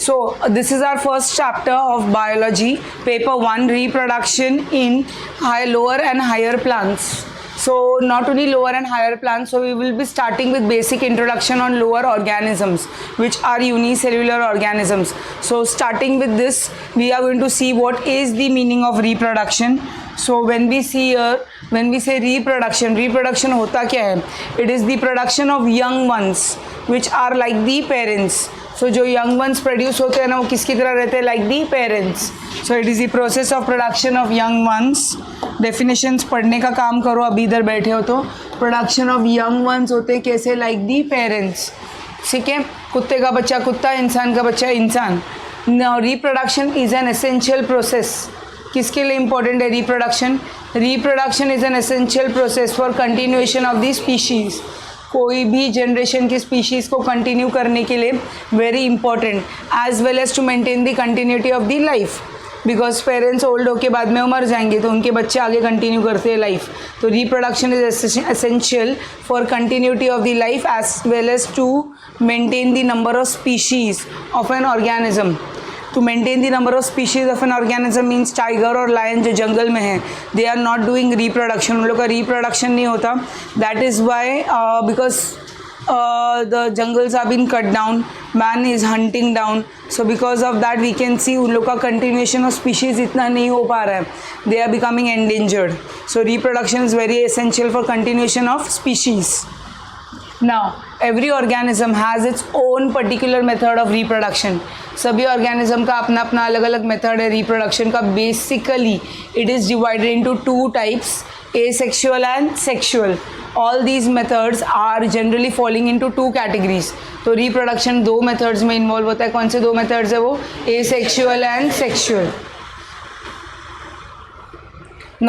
So this is our first chapter of biology, paper 1, reproduction in lower and higher plants. So not only lower and higher plants, so we will be starting with basic introduction on lower organisms, which are unicellular organisms. So starting with this, we are going to see what is the meaning of reproduction. So when we see here, when we say reproduction होता क्या है? It is the production of young ones, which are like the parents. So जो young ones produce होते हैं ना, वो किसकी तरह रहते हैं? Like the parents. So it is the process of production of young ones. Definitions पढ़ने का काम करो, अभी इधर बैठे हो तो. Production of young ones होते हैं कैसे? Like the parents. ठीक है, कुत्ते का बच्चा कुत्ता, इंसान का बच्चा इंसान. Now reproduction is an essential process. किसके लिए important है reproduction? Reproduction is an essential process for continuation of the species. कोई भी जनरेशन की स्पीशीज को कंटिन्यू करने के लिए very important, as well as to maintain the continuity of the life, because parents old होके बाद में मर जाएंगे तो उनके बच्चे आगे कंटिन्यू करते हैं लाइफ. तो reproduction is essential for continuity of the life as well as to maintain the number of species of an organism. To maintain the number of species of an organism means tiger और lion जो जंगल में है, they are not doing reproduction. उन लोग का reproduction नहीं होता. That is why because the jungles have been cut down, man is hunting down. So because of that we can see उन लोग का continuation of species इतना नहीं हो पा रहा है. They are becoming endangered. So reproduction is very essential for continuation of species. Now every organism has its own particular method of reproduction. सभी ऑर्गेनिज्म का अपना अपना अलग अलग मेथड है रिप्रोडक्शन का. Basically it is divided into 2 types, asexual and sexual. All these methods are generally falling into 2 categories. तो reproduction 2 methods में इन्वॉल्व होता है. कौन से 2 मेथड्स है वो? asexual and sexual.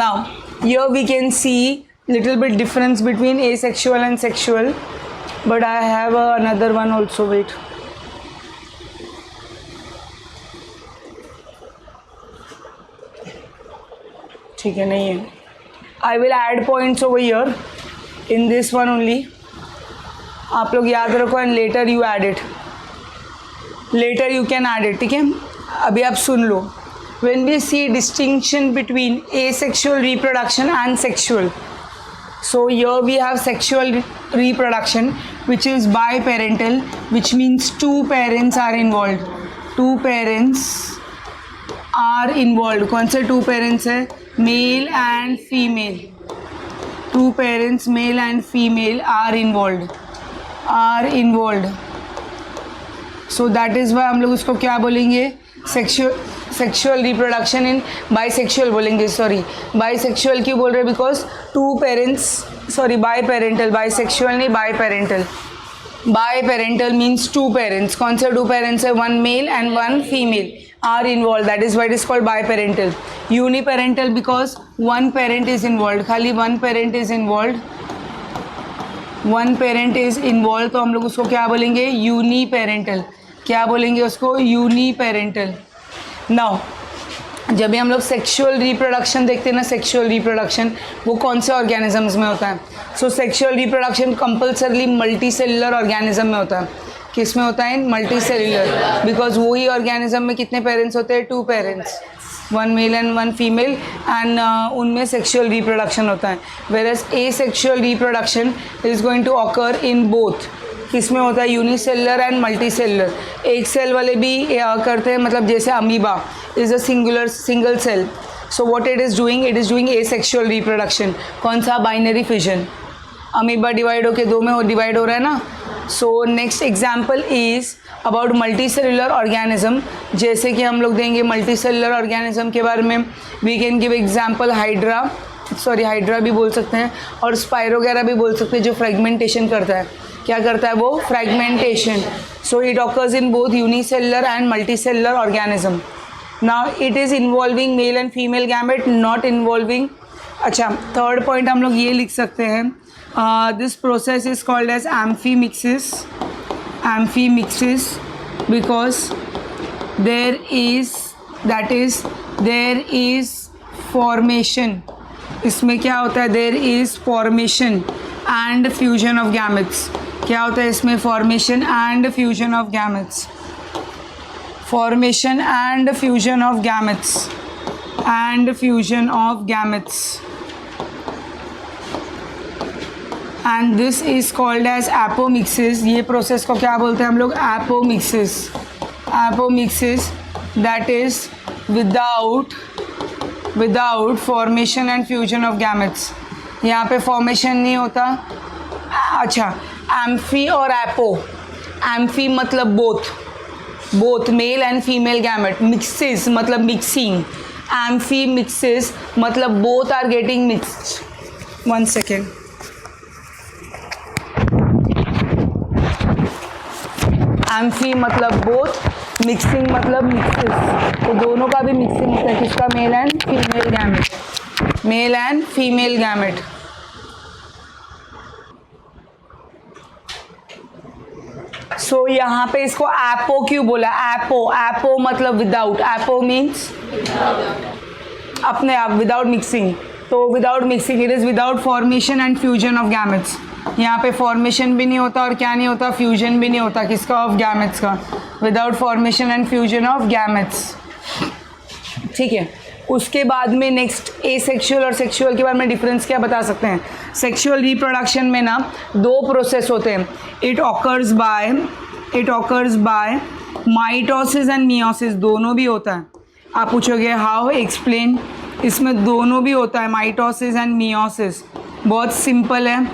Now here we can see little bit difference between asexual and sexual, but I have another one also. Wait. ठीक है, नहीं है. I will add points over here in this one only. आप लोग याद रखो and later you add it, later you can add it. ठीक है, अभी आप सुन लो. When we see distinction between asexual reproduction and sexual, so here we have sexual reproduction which is biparental, which means 2 parents are involved. 2 parents are involved. कौन से 2 parents है? Male and female. 2 parents, male and female, are involved. So that is why हम लोग उसको क्या बोलेंगे? Sexual reproduction in bisexual बोलेंगे. Sorry, bisexual क्यों बोल रहे? बिकॉज 2 पेरेंट्स, सॉरी बाइपेरेंटल, बाइसेक्सुअल नहीं बाइपेरेंटल. बाइपेरेंटल मीन्स 2 पेरेंट्स. कौन से 2 पेरेंट्स है? 1 male and 1 female are involved. That is why it is called biparental. Uniparental because 1 parent is involved. खाली 1 parent is involved. 1 parent is involved. तो हम लोग उसको क्या बोलेंगे? यूनिपेरेंटल. क्या बोलेंगे उसको? यूनिपेरेंटल. नाउ जब भी हम लोग सेक्सुअल रिप्रोडक्शन देखते हैं ना, सेक्सुअल रिप्रोडक्शन वो कौन से ऑर्गेनिजम्स में होता है? So sexual reproduction compulsorily multi cellular organism में होता है. किस में होता है? Multi cellular. बिकॉज वही ऑर्गेनिज्म में कितने पेरेंट्स होते हैं? 2 parents, 1 male and 1 female, and उनमें सेक्सुअल रिप्रोडक्शन होता है. Whereas asexual reproduction is going to occur in both. किस में होता है? Unicellular and multi cellular. एक सेल वाले भी करते हैं, मतलब जैसे amoeba is a single cell. So what it is doing asexual reproduction. कौन सा? Binary fission. अमीबा डिवाइड होके 2 में डिवाइड हो रहा है ना. So next example is about multi cellular organism. जैसे कि हम लोग देंगे मल्टी सेलुलर ऑर्गेनिज्म के बारे में. We can give example hydra, sorry hydra भी बोल सकते हैं, और स्पाइरो वगैरह भी बोल सकते हैं, जो फ्रेगमेंटेशन करता है. क्या करता है वो? Fragmentation. So it occurs in both unicellular and multi cellular organism. Now it is involving male and female gamete, not involving. अच्छा, थर्ड पॉइंट हम लोग ये लिख सकते हैं. This process is called as amphimixis. Amphimixis because there is formation. इसमें क्या होता है? There is formation and fusion of gametes. क्या होता है इसमें? Formation and fusion of gametes. formation and fusion of gametes, and fusion of gametes, and this is called as apomixis. ये process को क्या बोलते हैं हम लोग? apomixis. Apomixis, that is without formation and fusion of gametes. यहाँ पे formation नहीं होता. अच्छा, एम्फी और एपो. एम्फी मतलब both male and female gamete. Mixis मतलब मिक्सिंग. एम्फी मिक्सिस मतलब both are getting mixed. 1 second. Amphi मतलब बोथ, मिक्सिंग मतलब मिक्सिस. तो दोनों का भी मिक्सिंग होता है. किसका? Male and female gamete. Male and female gamete. So यहाँ पे इसको एपो क्यों बोला? एपो मतलब विदाउट. एपो मीन्स अपने आप, विदाउट मिक्सिंग. तो without mixing, it is without formation and fusion of gametes. यहाँ पे फॉर्मेशन भी नहीं होता और क्या नहीं होता? फ्यूजन भी नहीं होता. किसका? ऑफ गैमेट्स का. Without formation and fusion of gametes. ठीक है. उसके बाद में नेक्स्ट एसेक्सुअल और सेक्सुअल के बारे में डिफरेंस क्या बता सकते हैं? सेक्सुअल रिप्रोडक्शन में ना 2 प्रोसेस होते हैं. It occurs by mitosis and meiosis. दोनों भी होता है. आप पूछोगे हाउ, एक्सप्लेन. इसमें दोनों भी होता है, माइटोसिस एंड मियोसिस. बहुत सिंपल है.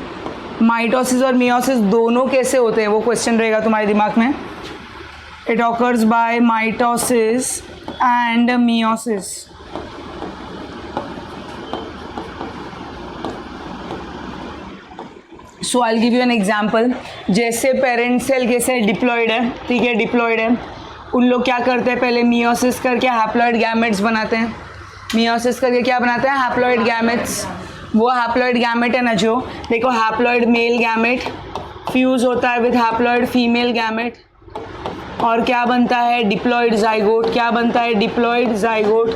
माइटोसिस और मियोसिस दोनों कैसे होते हैं वो क्वेश्चन रहेगा तुम्हारे दिमाग में. It occurs by mitosis and meiosis. So I will give you an example. जैसे पेरेंट सेल कैसे डिप्लॉयड है, ठीक है, डिप्लॉयड है. उन लोग क्या करते हैं? पहले मियोसिस करके हैप्लॉइड गैमेट्स बनाते हैं. मियोसिस करके क्या बनाते हैं? Haploid gametes. वो हैप्लॉइड गैमेट है ना, जो देखो हैप्लॉइड मेल गैमेट फ्यूज़ होता है विद हैप्लॉइड फीमेल गैमेट, और क्या बनता है? Diploid zygote. क्या बनता है? Diploid zygote.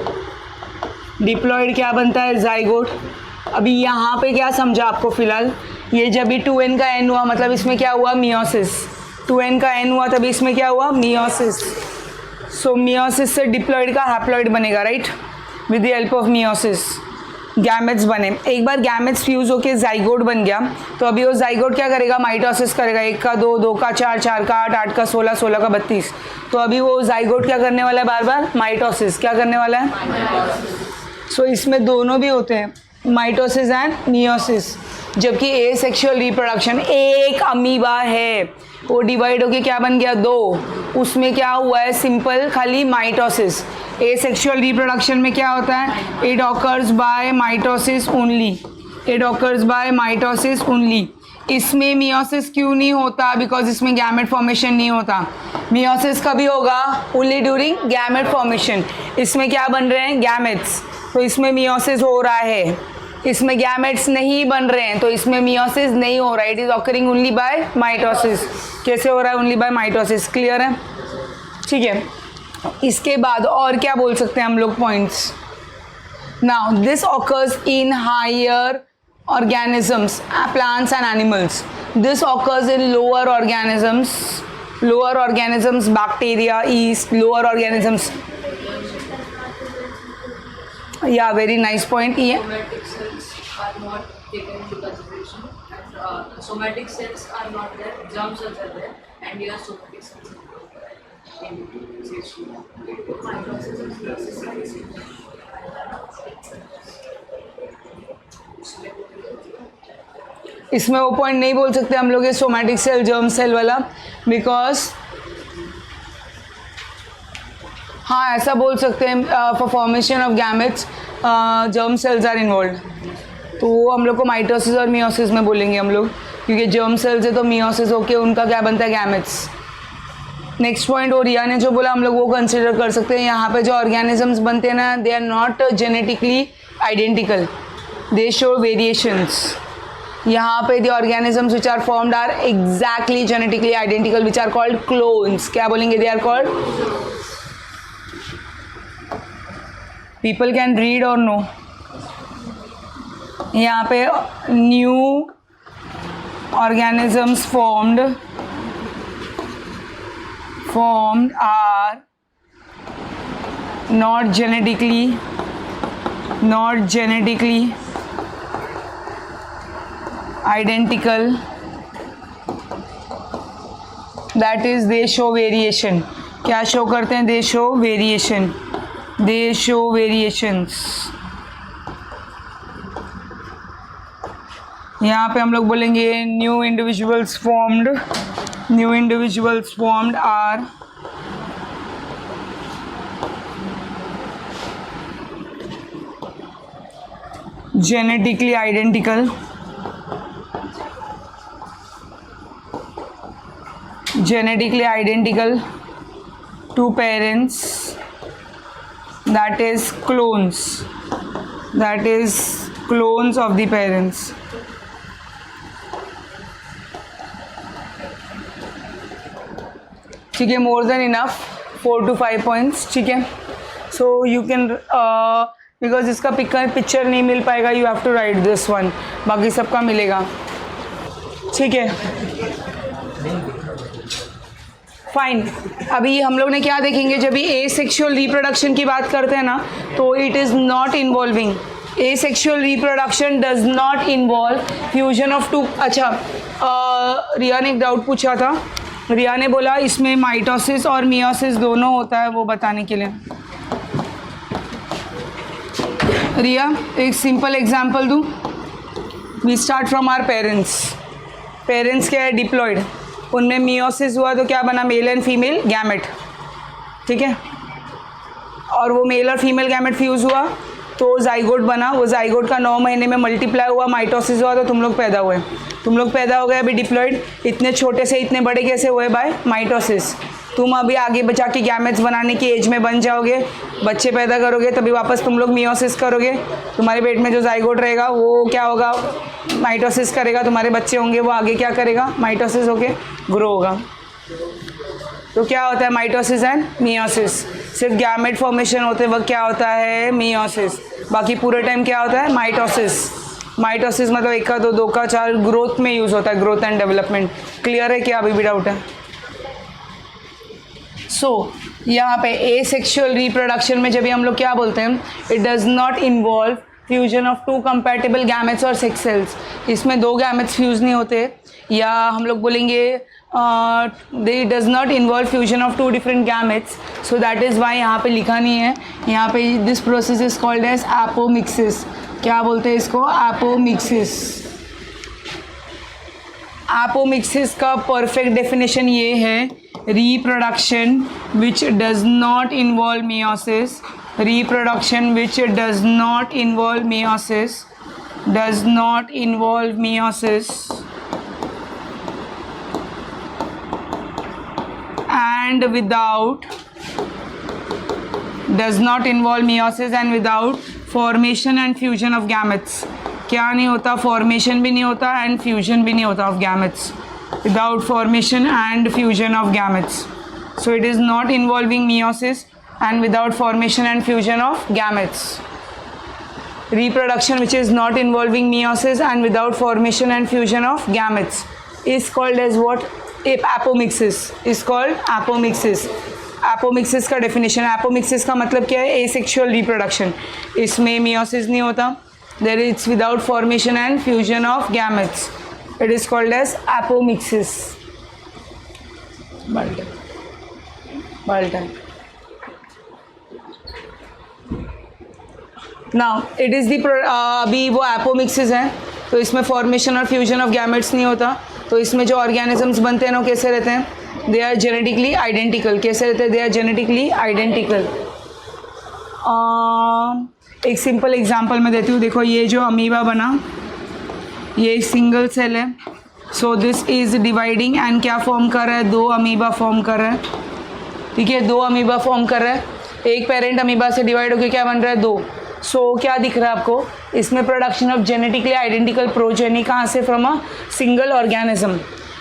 डिप्लॉइड क्या बनता है? जाइगोट. अभी यहाँ पे क्या समझा आपको फिलहाल? ये जब भी 2n का n हुआ मतलब इसमें क्या हुआ? मियोसिस. 2n का n हुआ तभी इसमें क्या हुआ? मियोसिस. सो मियोसिस से डिप्लॉइड का हैप्लॉइड बनेगा, right, with the help of meiosis. Gametes बने. एक बार गैमेट्स फ्यूज़ होके जाइगोट बन गया तो अभी वो जाइगोट क्या करेगा? माइटोसिस करेगा. 1 का 2, 2 का 4, 4 का 8, 8 का 16, 16 का 32. तो अभी वो जाइगोट क्या करने वाला है? बार बार माइटोसिस. क्या करने वाला है? सो इसमें दोनों भी होते हैं, माइटोसिस एंड मियोसिस. जबकि एसेक्सुअल रिप्रोडक्शन एक अमीबा है, वो डिवाइड होके क्या बन गया? 2. उसमें क्या हुआ है? सिंपल खाली माइटोसिस. एसेक्सुअल रिप्रोडक्शन में क्या होता है? It occurs by mitosis only. It occurs by mitosis only. इसमें मियोसिस क्यों नहीं होता? बिकॉज इसमें गैमेट फॉर्मेशन नहीं होता. मियोसिस कभी होगा? Only during gamete formation. इसमें क्या बन रहे हैं? गैमेट्स. तो इसमें मियोसिस हो रहा है. इसमें गैमेट्स नहीं बन रहे हैं तो इसमें मियोसिस नहीं हो रहा है. It is occurring only by mitosis. कैसे हो रहा है? Only by mitosis. क्लियर है? ठीक है. इसके बाद और क्या बोल सकते हैं हम लोग points? Now this occurs in higher organisms, plants and animals. This occurs in lower organisms, bacteria, yeast, lower organisms. Yeah, very nice point. Yeah. Somatic cells are not taken into consideration. And, somatic cells are not there. Germ cells are there, and your somatic cells are there. Mitosis and meiosis. इसमें वो point नहीं बोल सकते हम लोग ये somatic cell germ cell वाला, because हाँ ऐसा बोल सकते हैं for formation of gametes germ cells are involve. तो वो हम लोग को माइटोसिस और मियोसिस में बोलेंगे हम लोग, क्योंकि जर्म सेल्स है तो मियोसिस होके उनका क्या बनता है? गैमेट्स. नेक्स्ट पॉइंट और रिया ने जो बोला हम लोग वो कंसिडर कर सकते हैं. यहाँ पे जो ऑर्गेनिजम्स बनते हैं ना, they are not genetically identical, they show variations. यहाँ पे the organisms which are formed are exactly genetically identical, which are called clones. क्या बोलेंगे? They are called. People can read और नो. यहाँ पे new organisms formed are not genetically identical, that is they show variation. क्या show करते हैं? they show variations. यहाँ पे हम लोग बोलेंगे new individuals formed are genetically identical to parents, that is clones of the parents. ठीक है, more than enough, 4 to 5 points. ठीक है, so you can बिकॉज इसका पिक्चर नहीं मिल पाएगा, you have to write this one, बाकी सबका मिलेगा. ठीक है, फाइन. अभी हम लोग ने क्या देखेंगे, जब भी एसेक्सुअल रिप्रोडक्शन की बात करते हैं ना, तो it is not involving, asexual reproduction does not involve fusion of two. अच्छा, रिया ने एक डाउट पूछा था. रिया ने बोला इसमें माइटोसिस और मियोसिस दोनों होता है, वो बताने के लिए. रिया, एक सिंपल एग्जांपल दूँ. We start from our parents क्या है? डिप्लॉयड. उनमें मियोसिस हुआ तो क्या बना? Male and female gamete. ठीक है, और वो मेल और फीमेल गैमेट फ्यूज़ हुआ तो जाइगोट बना. वो जाइगोट का 9 महीने में मल्टीप्लाई हुआ, माइटोसिस हुआ तो तुम लोग पैदा हुए. तुम लोग पैदा हो गए अभी डिप्लॉयड. इतने छोटे से इतने बड़े कैसे हुए? By mitosis. तुम अभी आगे बचा के गैमेट्स बनाने की एज में बन जाओगे, बच्चे पैदा करोगे, तभी वापस तुम लोग मियोसिस करोगे. तुम्हारे पेट में जो जाइगोट रहेगा वो क्या होगा? माइटोसिस करेगा. तुम्हारे बच्चे होंगे, वो आगे क्या करेगा? माइटोसिस होके ग्रो होगा. तो क्या होता है? Mitosis and meiosis. सिर्फ गैमेट फॉर्मेशन होते वक्त क्या होता है? मियोसिस. बाकी पूरे टाइम क्या होता है? माइटोसिस. माइटोसिस मतलब 1 का 2, 2 का 4 ग्रोथ में यूज़ होता है, ग्रोथ एंड डेवलपमेंट. क्लियर है क्या? अभी भी डाउट है? सो यहाँ पे एसेक्सुअल रिप्रोडक्शन में जब भी हम लोग क्या बोलते हैं, it does not involve fusion of 2 compatible gametes और सेक्स सेल्स. इसमें 2 गैमेट्स फ्यूज़ नहीं होते, या हम लोग बोलेंगे they does not involve fusion of 2 different gametes. So that is why यहाँ पे लिखा नहीं है. यहाँ पे this process is called as apomixis. क्या बोलते हैं इसको? एपोमिक्सिस. एपोमिक्सिस का परफेक्ट डेफिनेशन ये है, reproduction which does not involve meiosis, reproduction which does not involve meiosis, and without formation and fusion of gametes. क्या नहीं होता? फॉर्मेशन भी नहीं होता एंड फ्यूजन भी नहीं होता of gametes. Without formation and fusion of gametes. So it is not involving meiosis and without formation and fusion of gametes. Reproduction which is not involving meiosis and without formation and fusion of gametes is called as what? Apomixis. Is called apomixis. Apomixis का definition. Apomixis का मतलब क्या है? Asexual reproduction. इसमें meiosis नहीं होता. There it's without formation and fusion of gametes. It is called as apomixis. Baltan. Now it is the अभी वो apomixis है, तो इसमें formation और fusion of gametes नहीं होता. तो इसमें जो organisms बनते हैं ना, कैसे रहते हैं? They are genetically identical. कैसे रहते हैं? They are genetically identical. एक सिंपल एग्जांपल मैं देती हूँ. देखो, ये जो अमीबा बना, ये सिंगल सेल है. So this is dividing and क्या फॉर्म कर रहा है? 2 अमीबा फॉर्म कर रहा है. ठीक है, 2 अमीबा फॉर्म कर रहा है. एक पेरेंट अमीबा से डिवाइड होकर क्या बन रहा है? 2. सो क्या दिख रहा है आपको? इसमें production of genetically identical progeny कहाँ से? From a single organism.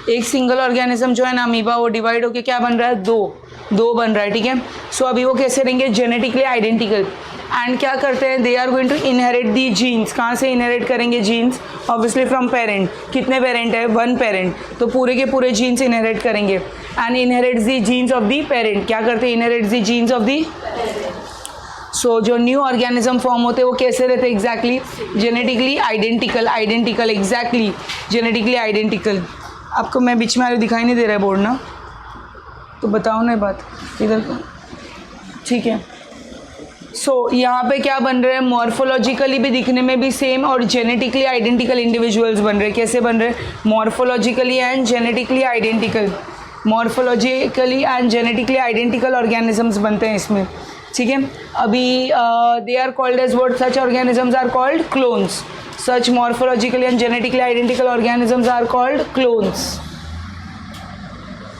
एक सिंगल ऑर्गेनिज्म जो है ना अमीबा, वो डिवाइड होकर क्या बन रहा है? 2 बन रहा है. ठीक है, सो अभी वो कैसे रहेंगे? Genetically identical. एंड क्या करते हैं? They are going to inherit the genes. कहाँ से इनहेरिट करेंगे जीन्स? Obviously from parent. कितने पेरेंट है? 1 पेरेंट. तो पूरे के पूरे जीन्स इनहेरिट करेंगे. And inherits the genes of the parent. क्या करते हैं? Inherits the genes of the so जो न्यू ऑर्गेनिज्म फॉर्म होते हैं वो कैसे रहते हैं exactly? Genetically identical exactly genetically identical. आपको मैं बीच में आ दिखाई नहीं दे रहा है बोर्ड ना, तो बताओ ना बात इधर का, ठीक है। सो यहाँ पे क्या बन रहे हैं? मॉर्फोलॉजिकली भी दिखने में भी सेम और जेनेटिकली आइडेंटिकल इंडिविजुअल्स बन रहे हैं। कैसे बन रहे हैं? Morphologically and genetically identical, morphologically and genetically identical organisms बनते हैं इसमें, ठीक है। अभी they are called as what? Such organisms are called clones. Such morphologically and genetically identical organisms are called clones.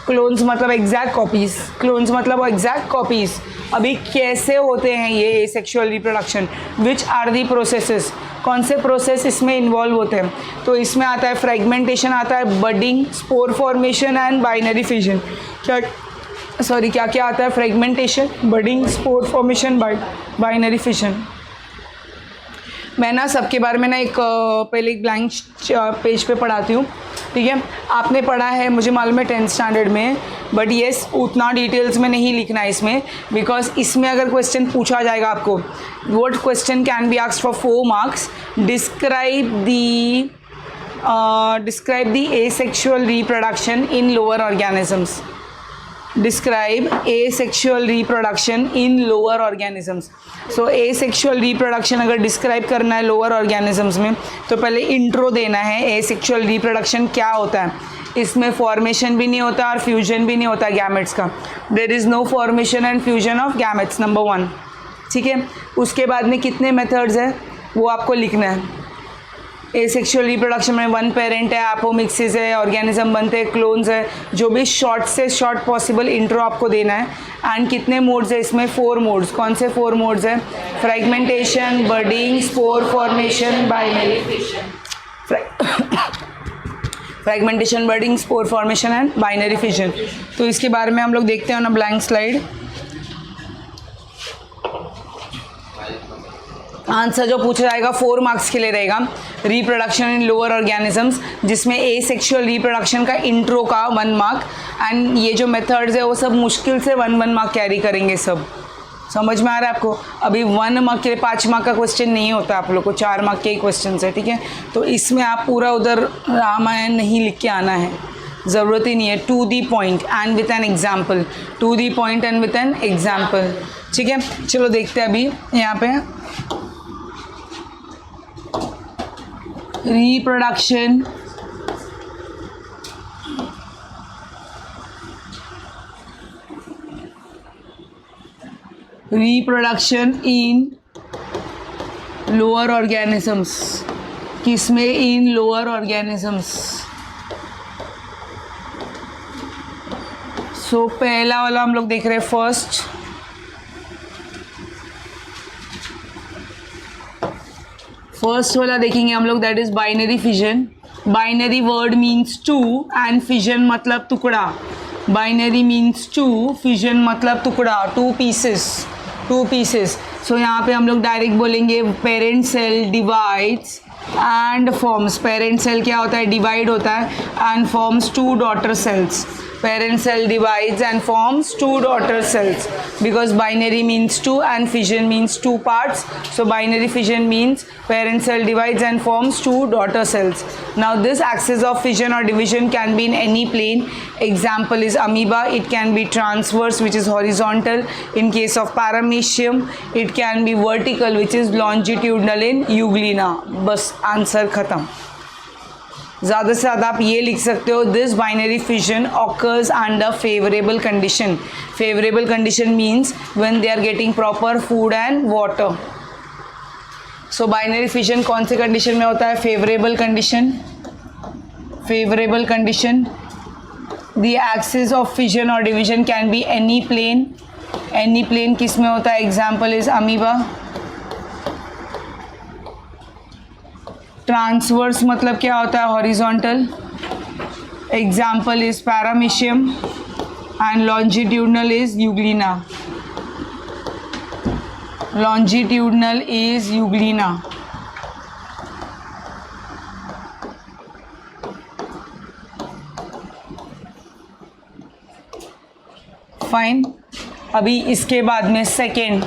Clones मतलब एग्जैक्ट कॉपीज, क्लोन्स मतलब exact copies. अभी कैसे होते हैं ये sexual reproduction? Which are the processes? कौन से process इसमें इन्वॉल्व होते हैं? तो इसमें आता है फ्रेगमेंटेशन, आता है budding, spore formation and binary fission. क्या क्या आता है? Fragmentation, budding, spore formation, binary fission. मैं ना सबके बारे में ना पहले एक ब्लैंक पेज पे पढ़ाती हूँ, ठीक है। आपने पढ़ा है मुझे मालूम है 10th स्टैंडर्ड में, बट येस उतना डिटेल्स में नहीं लिखना है इसमें, बिकॉज इसमें अगर क्वेश्चन पूछा जाएगा आपको, what question can be asked for 4 marks? Describe the asexual reproduction in lower organisms. Describe asexual reproduction in lower organisms. So asexual reproduction अगर डिस्क्राइब करना है लोअर ऑर्गेनिजम्स में तो पहले इंट्रो देना है asexual reproduction क्या होता है। इसमें फॉर्मेशन भी नहीं होता और फ्यूजन भी नहीं होता गैमेट्स का। There is no formation and fusion of gametes, number 1, ठीक है। उसके बाद में कितने मेथड्स है वो आपको लिखना है। एसेक्सुअल रिप्रोडक्शन में 1 पेरेंट है, एपोमिक्सिस है, ऑर्गेनिज्म बनते हैं, क्लोन्स है, जो भी शॉर्ट से शॉर्ट पॉसिबल इंट्रो आपको देना है। एंड कितने मोड्स है इसमें? 4 मोड्स। कौन से 4 मोड्स है? Fragmentation, budding, spore formation, binary fission. Fragmentation, budding, spore formation and binary fission. तो इसके बारे में हम लोग देखते हैं ना ब्लैंक स्लाइड। आंसर जो पूछा जाएगा 4 मार्क्स के लिए रहेगा, रिप्रोडक्शन इन लोअर ऑर्गेनिजम्स, जिसमें एसेक्सुअल रिप्रोडक्शन का इंट्रो का 1 मार्क एंड ये जो मेथड्स है वो सब मुश्किल से 1 मार्क कैरी करेंगे। सब समझ में आ रहा है आपको? अभी 1 मार्क के लिए 5 मार्क का क्वेश्चन नहीं होता आप लोग को, 4 मार्क के ही क्वेश्चन है, ठीक है। तो इसमें आप पूरा उधर रामायण नहीं लिख के आना है, ज़रूरत ही नहीं है। To the point and with an example, to the point and with an example, ठीक है। चलो देखते हैं अभी यहाँ पे reproduction in lower organisms। किसमें? in lower organisms। सो पहला वाला हम लोग देख रहे हैं फर्स्ट वाला देखेंगे हम लोग, that is binary fission. Binary word means 2 and fission मतलब टुकड़ा। बाइनरी मीन्स 2, फिजन मतलब टुकड़ा, 2 पीसेस। सो यहाँ पे हम लोग डायरेक्ट बोलेंगे parent cell divides and forms. Parent cell क्या होता है? डिवाइड होता है and forms 2 daughter cells. Parent cell divides and forms 2 daughter cells because binary means 2 and fission means 2 parts. So binary fission means parent cell divides and forms 2 daughter cells. Now this axis of fission or division can be in any plane. Example is amoeba. It can be transverse, which is horizontal. In case of paramecium, it can be vertical, which is longitudinal in euglena. बस answer खत्म। ज़्यादा से ज़्यादा आप ये लिख सकते हो, this binary fission occurs under favourable condition. Favourable condition means when they are getting proper food and water. So binary fission कौन से कंडीशन में होता है? Favourable condition. Favourable condition. The axis of fission और division can be any plane. Any plane किस में होता है? Example is amoeba. ट्रांसवर्स मतलब क्या होता है? Horizontal. Example is paramecium and longitudinal is euglena. Longitudinal is euglena. Fine. अभी इसके बाद में सेकेंड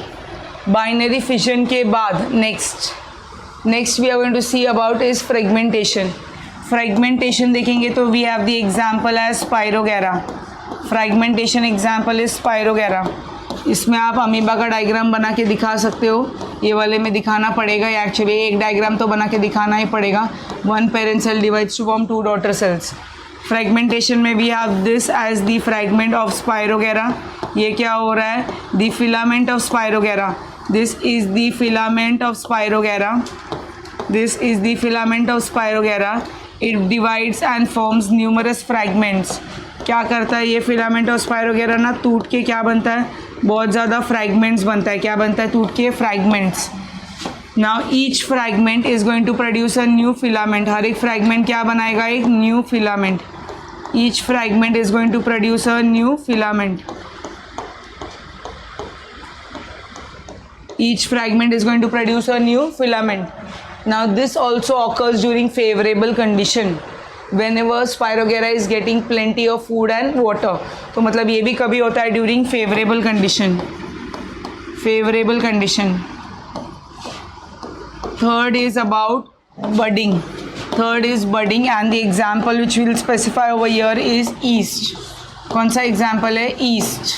बाइनरी फिशन के बाद next we are going to see about is fragmentation. Fragmentation देखेंगे तो we have the example as spirogyra. Fragmentation example is spirogyra. इसमें आप अमीबा का डायग्राम बना के दिखा सकते हो. ये वाले में दिखाना पड़ेगा या एक्चुअली एक डायग्राम तो बना के दिखाना ही पड़ेगा. One parent cell divides to form two daughter cells. Fragmentation में we have this as the fragment of spirogyra. ये क्या हो रहा है? The filament of spirogyra. This is the filament of spirogyra. This is the filament of spirogyra. It divides and forms numerous fragments. क्या करता है ये फिलामेंट ऑफ स्पाइरोगैरा ना, टूट के क्या बनता है? बहुत ज़्यादा फ्रैगमेंट्स बनता है. क्या बनता है? टूट के fragments. Now each fragment is going to produce a new filament. हर एक फ्रैगमेंट क्या बनाएगा? एक new filament. Each fragment is going to produce a new filament. Each fragment is going to produce a new filament. Now this also occurs during favorable condition. Whenever Spirogyra is getting plenty of food and water. तो मतलब ये भी कभी होता है during favorable condition. Favorable condition. Third is about budding. Third is budding and the example which we will specify over here is yeast. कौन सा example है? Yeast.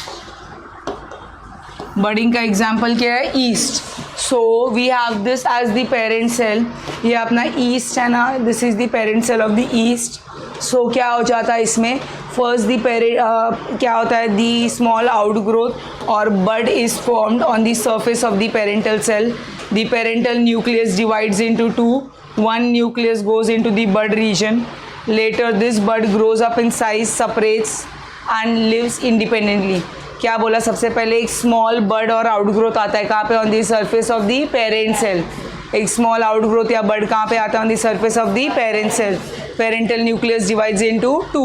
बडिंग का एग्जाम्पल क्या है? Yeast. So we have this as the parent cell. ये अपना yeast है ना, this is the parent cell of the yeast. So क्या हो जाता है इसमें? फर्स्ट द पेरेंट क्या होता है? द स्मॉल आउटग्रोथ और bud is formed on the surface of the parental cell. The parental nucleus divides into two. One nucleus goes into the bud region. Later this bud grows up in size, separates and lives independently. क्या बोला? सबसे पहले एक small bird और outgrowth आता है. कहाँ पे? On the surface of the parent cell. एक स्मॉल आउटग्रोथ या बर्ड कहाँ पे आता है? On the surface of the parent cell. Parental nucleus divides into two.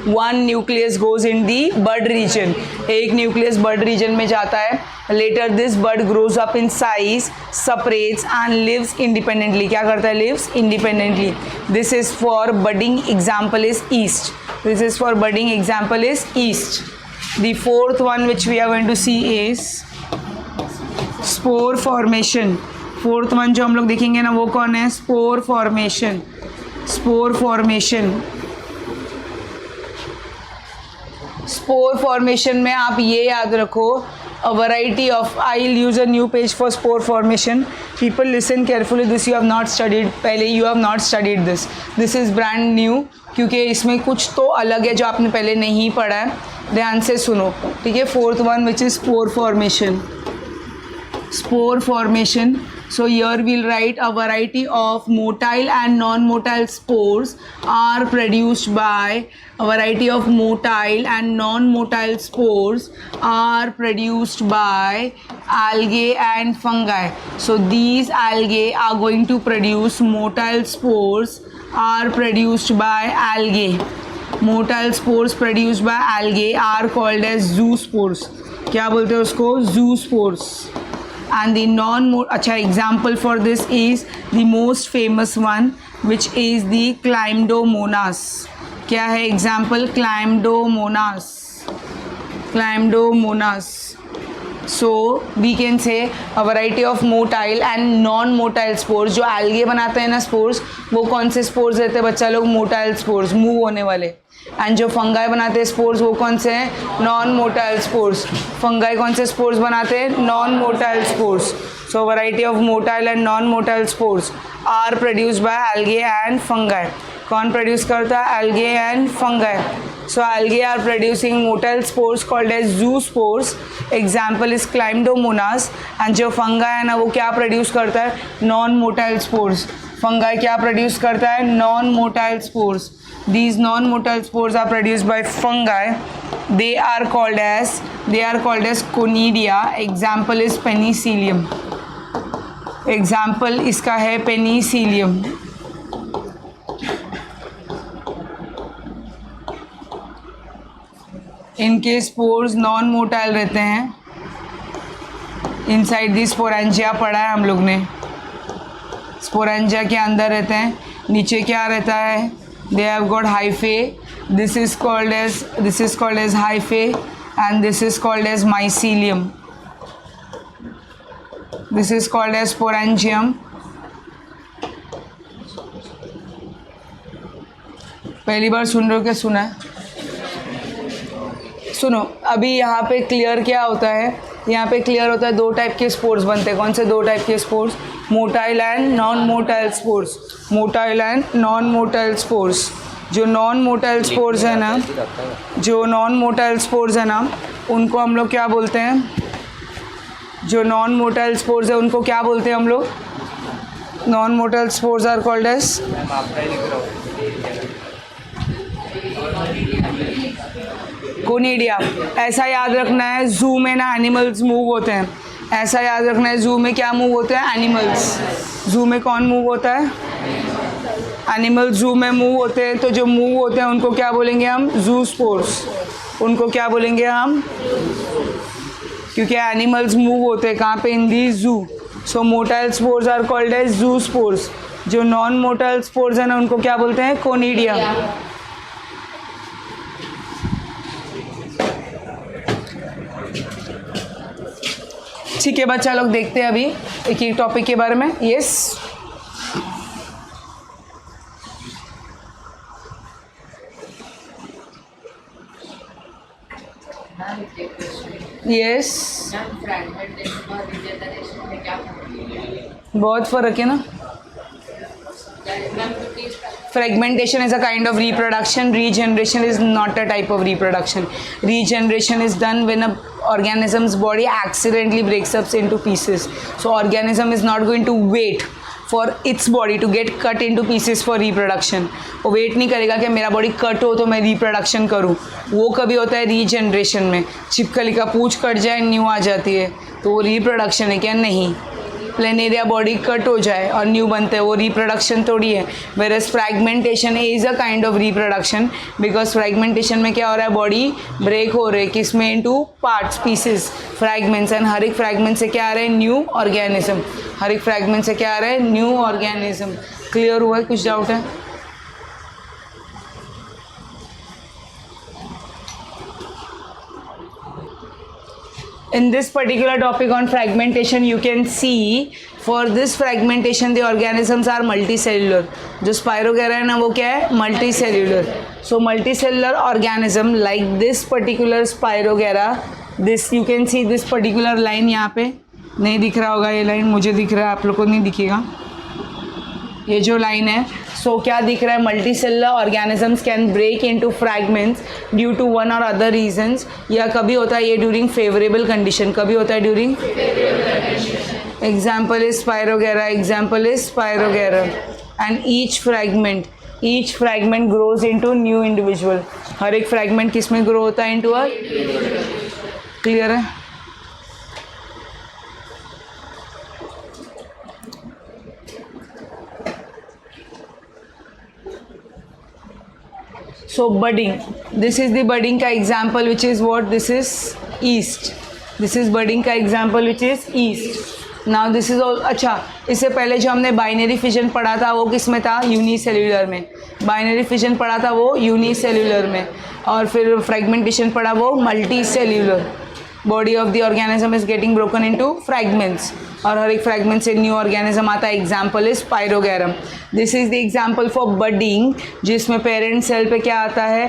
One nucleus goes in the bud region. एक न्यूक्लियस बर्ड रीजन में जाता है. Later this bud grows up in size, separates and lives independently. क्या करता है? Lives independently. This is for budding. Example is yeast. This is for budding. Example is east. The fourth one which we are going to see is spore formation. Fourth one जो हम लोग देखेंगे ना वो कौन है? Spore formation. Spore formation. Spore formation में आप ये याद रखो, a variety of, I'll use a new page for spore formation. People listen carefully. This you have not studied. पहले you have not studied this. This is brand new. क्योंकि इसमें कुछ तो अलग है जो आपने पहले नहीं पढ़ा है. ध्यान से सुनो, ठीक है. Fourth one which is spore formation. Spore formation. So here we'll write a variety of motile and non motile spores are produced by. A variety of motile and non-motile spores are produced by algae and fungi. So these algae are going to produce motile spores are produced by algae. Motile spores produced by algae are called as zoospores. क्या बोलते हैं उसको? zoospores. And the अच्छा example for this is the most famous one which is the Chlamydomonas. क्या है example? Chlamydomonas. Chlamydomonas. So we can say a variety of motile and non-motile spores. जो algae बनाते हैं ना spores, वो कौन से spores रहते हैं बच्चा लोग? motile spores, मूव होने वाले. एंड जो फंगाई बनाते हैं स्पोर्स वो कौन से हैं? Non motile spores. फंगाई कौन से स्पोर्स बनाते हैं? Non motile spores. So variety of motile and non motile spores are produced by algae and fungi. कौन प्रोड्यूस करता है? Algae and fungi. So algae are producing motile spores called as zoospores. Example is chlamydomonas. And जो fungi है ना वो क्या produce करता है? Non motile spores. फंगाई क्या प्रोड्यूस करता है? Non motile spores. These non-motile spores are produced by fungi. They are called as conidia. Example is penicillium. Example इसका है penicillium. इनके स्पोर्स नॉन मोटाइल रहते हैं. इनसाइड दी स्पोरेंजिया पढ़ा है हम लोग ने. स्पोरेंजिया के अंदर रहते हैं. नीचे क्या रहता है? They have got hyphae. This is called as hyphae and this is called as mycelium. This is called as sporangium. पहली बार सुन रहे हो क्या सुना है? सुनो, अभी यहाँ पे क्लियर क्या होता है, यहाँ पे क्लियर होता है दो टाइप के स्पोर्स बनते हैं। कौन से दो टाइप के spores? Motile and non motile spores. Motile and non motile spores. जो नॉन मोटाइल स्पोर्स है ना, जो नॉन मोटाइल स्पोर्स है ना, उनको हम लोग क्या बोलते हैं? जो नॉन मोटाइल स्पोर्स है उनको क्या बोलते हैं हम लोग? Non motile spores are called as conidia. ऐसा याद रखना है, जू में ना एनिमल्स मूव होते हैं। ऐसा याद रखना है, जू में क्या मूव होते हैं? एनिमल्स। जू में कौन मूव होता है? एनिमल जू में मूव होते हैं। तो जो मूव होते हैं उनको क्या बोलेंगे हम? जू स्पोर्स। उनको क्या बोलेंगे हम? क्योंकि एनिमल्स मूव होते हैं कहाँ पे? In the zoo. So motile spores are called as zoospores. जो नॉन मोटाइल स्पोर्स है ना उनको क्या बोलते हैं? कोनिडिया। ठीक है बच्चा लोग, देखते हैं अभी एक एक टॉपिक के बारे में। यस, यस, फ्रैगमेंटेशन और रिजेनरेशन में क्या फर्क है? बहुत फर्क है ना। Ma'am please Fragmentation is a kind of reproduction. Regeneration is not a type of reproduction. Regeneration is done when a organism's body accidentally breaks up into pieces. So organism is not going to wait for its body to get cut into pieces for reproduction. वो wait नहीं करेगा कि मेरा body cut हो तो मैं reproduction करूँ। वो कभी होता है रीजनरेशन में। छिपकली का पूंछ कट जाए, न्यू आ जाती है, तो वो रिप्रोडक्शन है क्या? नहीं। प्लेनेरिया बॉडी कट हो जाए और न्यू बनते हैं, वो रिप्रोडक्शन थोड़ी है। Whereas fragmentation is a kind of reproduction, because fragmentation में क्या हो रहा है? बॉडी ब्रेक हो रही है, किसमें? Into parts, pieces, fragments. And हर एक फ्रैगमेंट से क्या आ रहा है? New organism. हर एक फ्रैगमेंट से क्या आ रहा है? New organism. क्लियर हुआ है? कुछ डाउट है? In this particular topic on fragmentation, you can see for this fragmentation the organisms are multicellular. जो स्पायरोगेरा है ना वो क्या है? multicellular. So multicellular organism like this particular spirogera, this you can see this particular line यहाँ पे नहीं दिख रहा होगा, ये लाइन मुझे दिख रहा है, आप लोग को नहीं दिखेगा। ये जो लाइन है, सो क्या दिख रहा है? Multi cellular organisms can break into fragments due to one or other reasons. या कभी होता है ये ड्यूरिंग फेवरेबल कंडीशन। कभी होता है during example is spirogyra, example is spirogyra. And each fragment grows into new individual. हर एक फ्रैगमेंट किस में ग्रो होता है? Into a. क्लियर है? So budding, this is the budding का example which is what? This is yeast. This is budding का example which is yeast. Now this is all। अच्छा, इससे पहले जो हमने बाइनरी फिजन पढ़ा था वो किस में था? यूनिसेल्यूलर में। बाइनरी फिजन पढ़ा था वो यूनिसेल्यूलर में, और फिर फ्रेगमेंटेशन पढ़ा वो multicellular. Body of the organism is getting broken into fragments, और हर एक फ्रैगमेंट से न्यू ऑर्गेनिज्म आता है। Example is spirogyra. This is the example for budding, जिसमें पेरेंट सेल पे क्या आता है?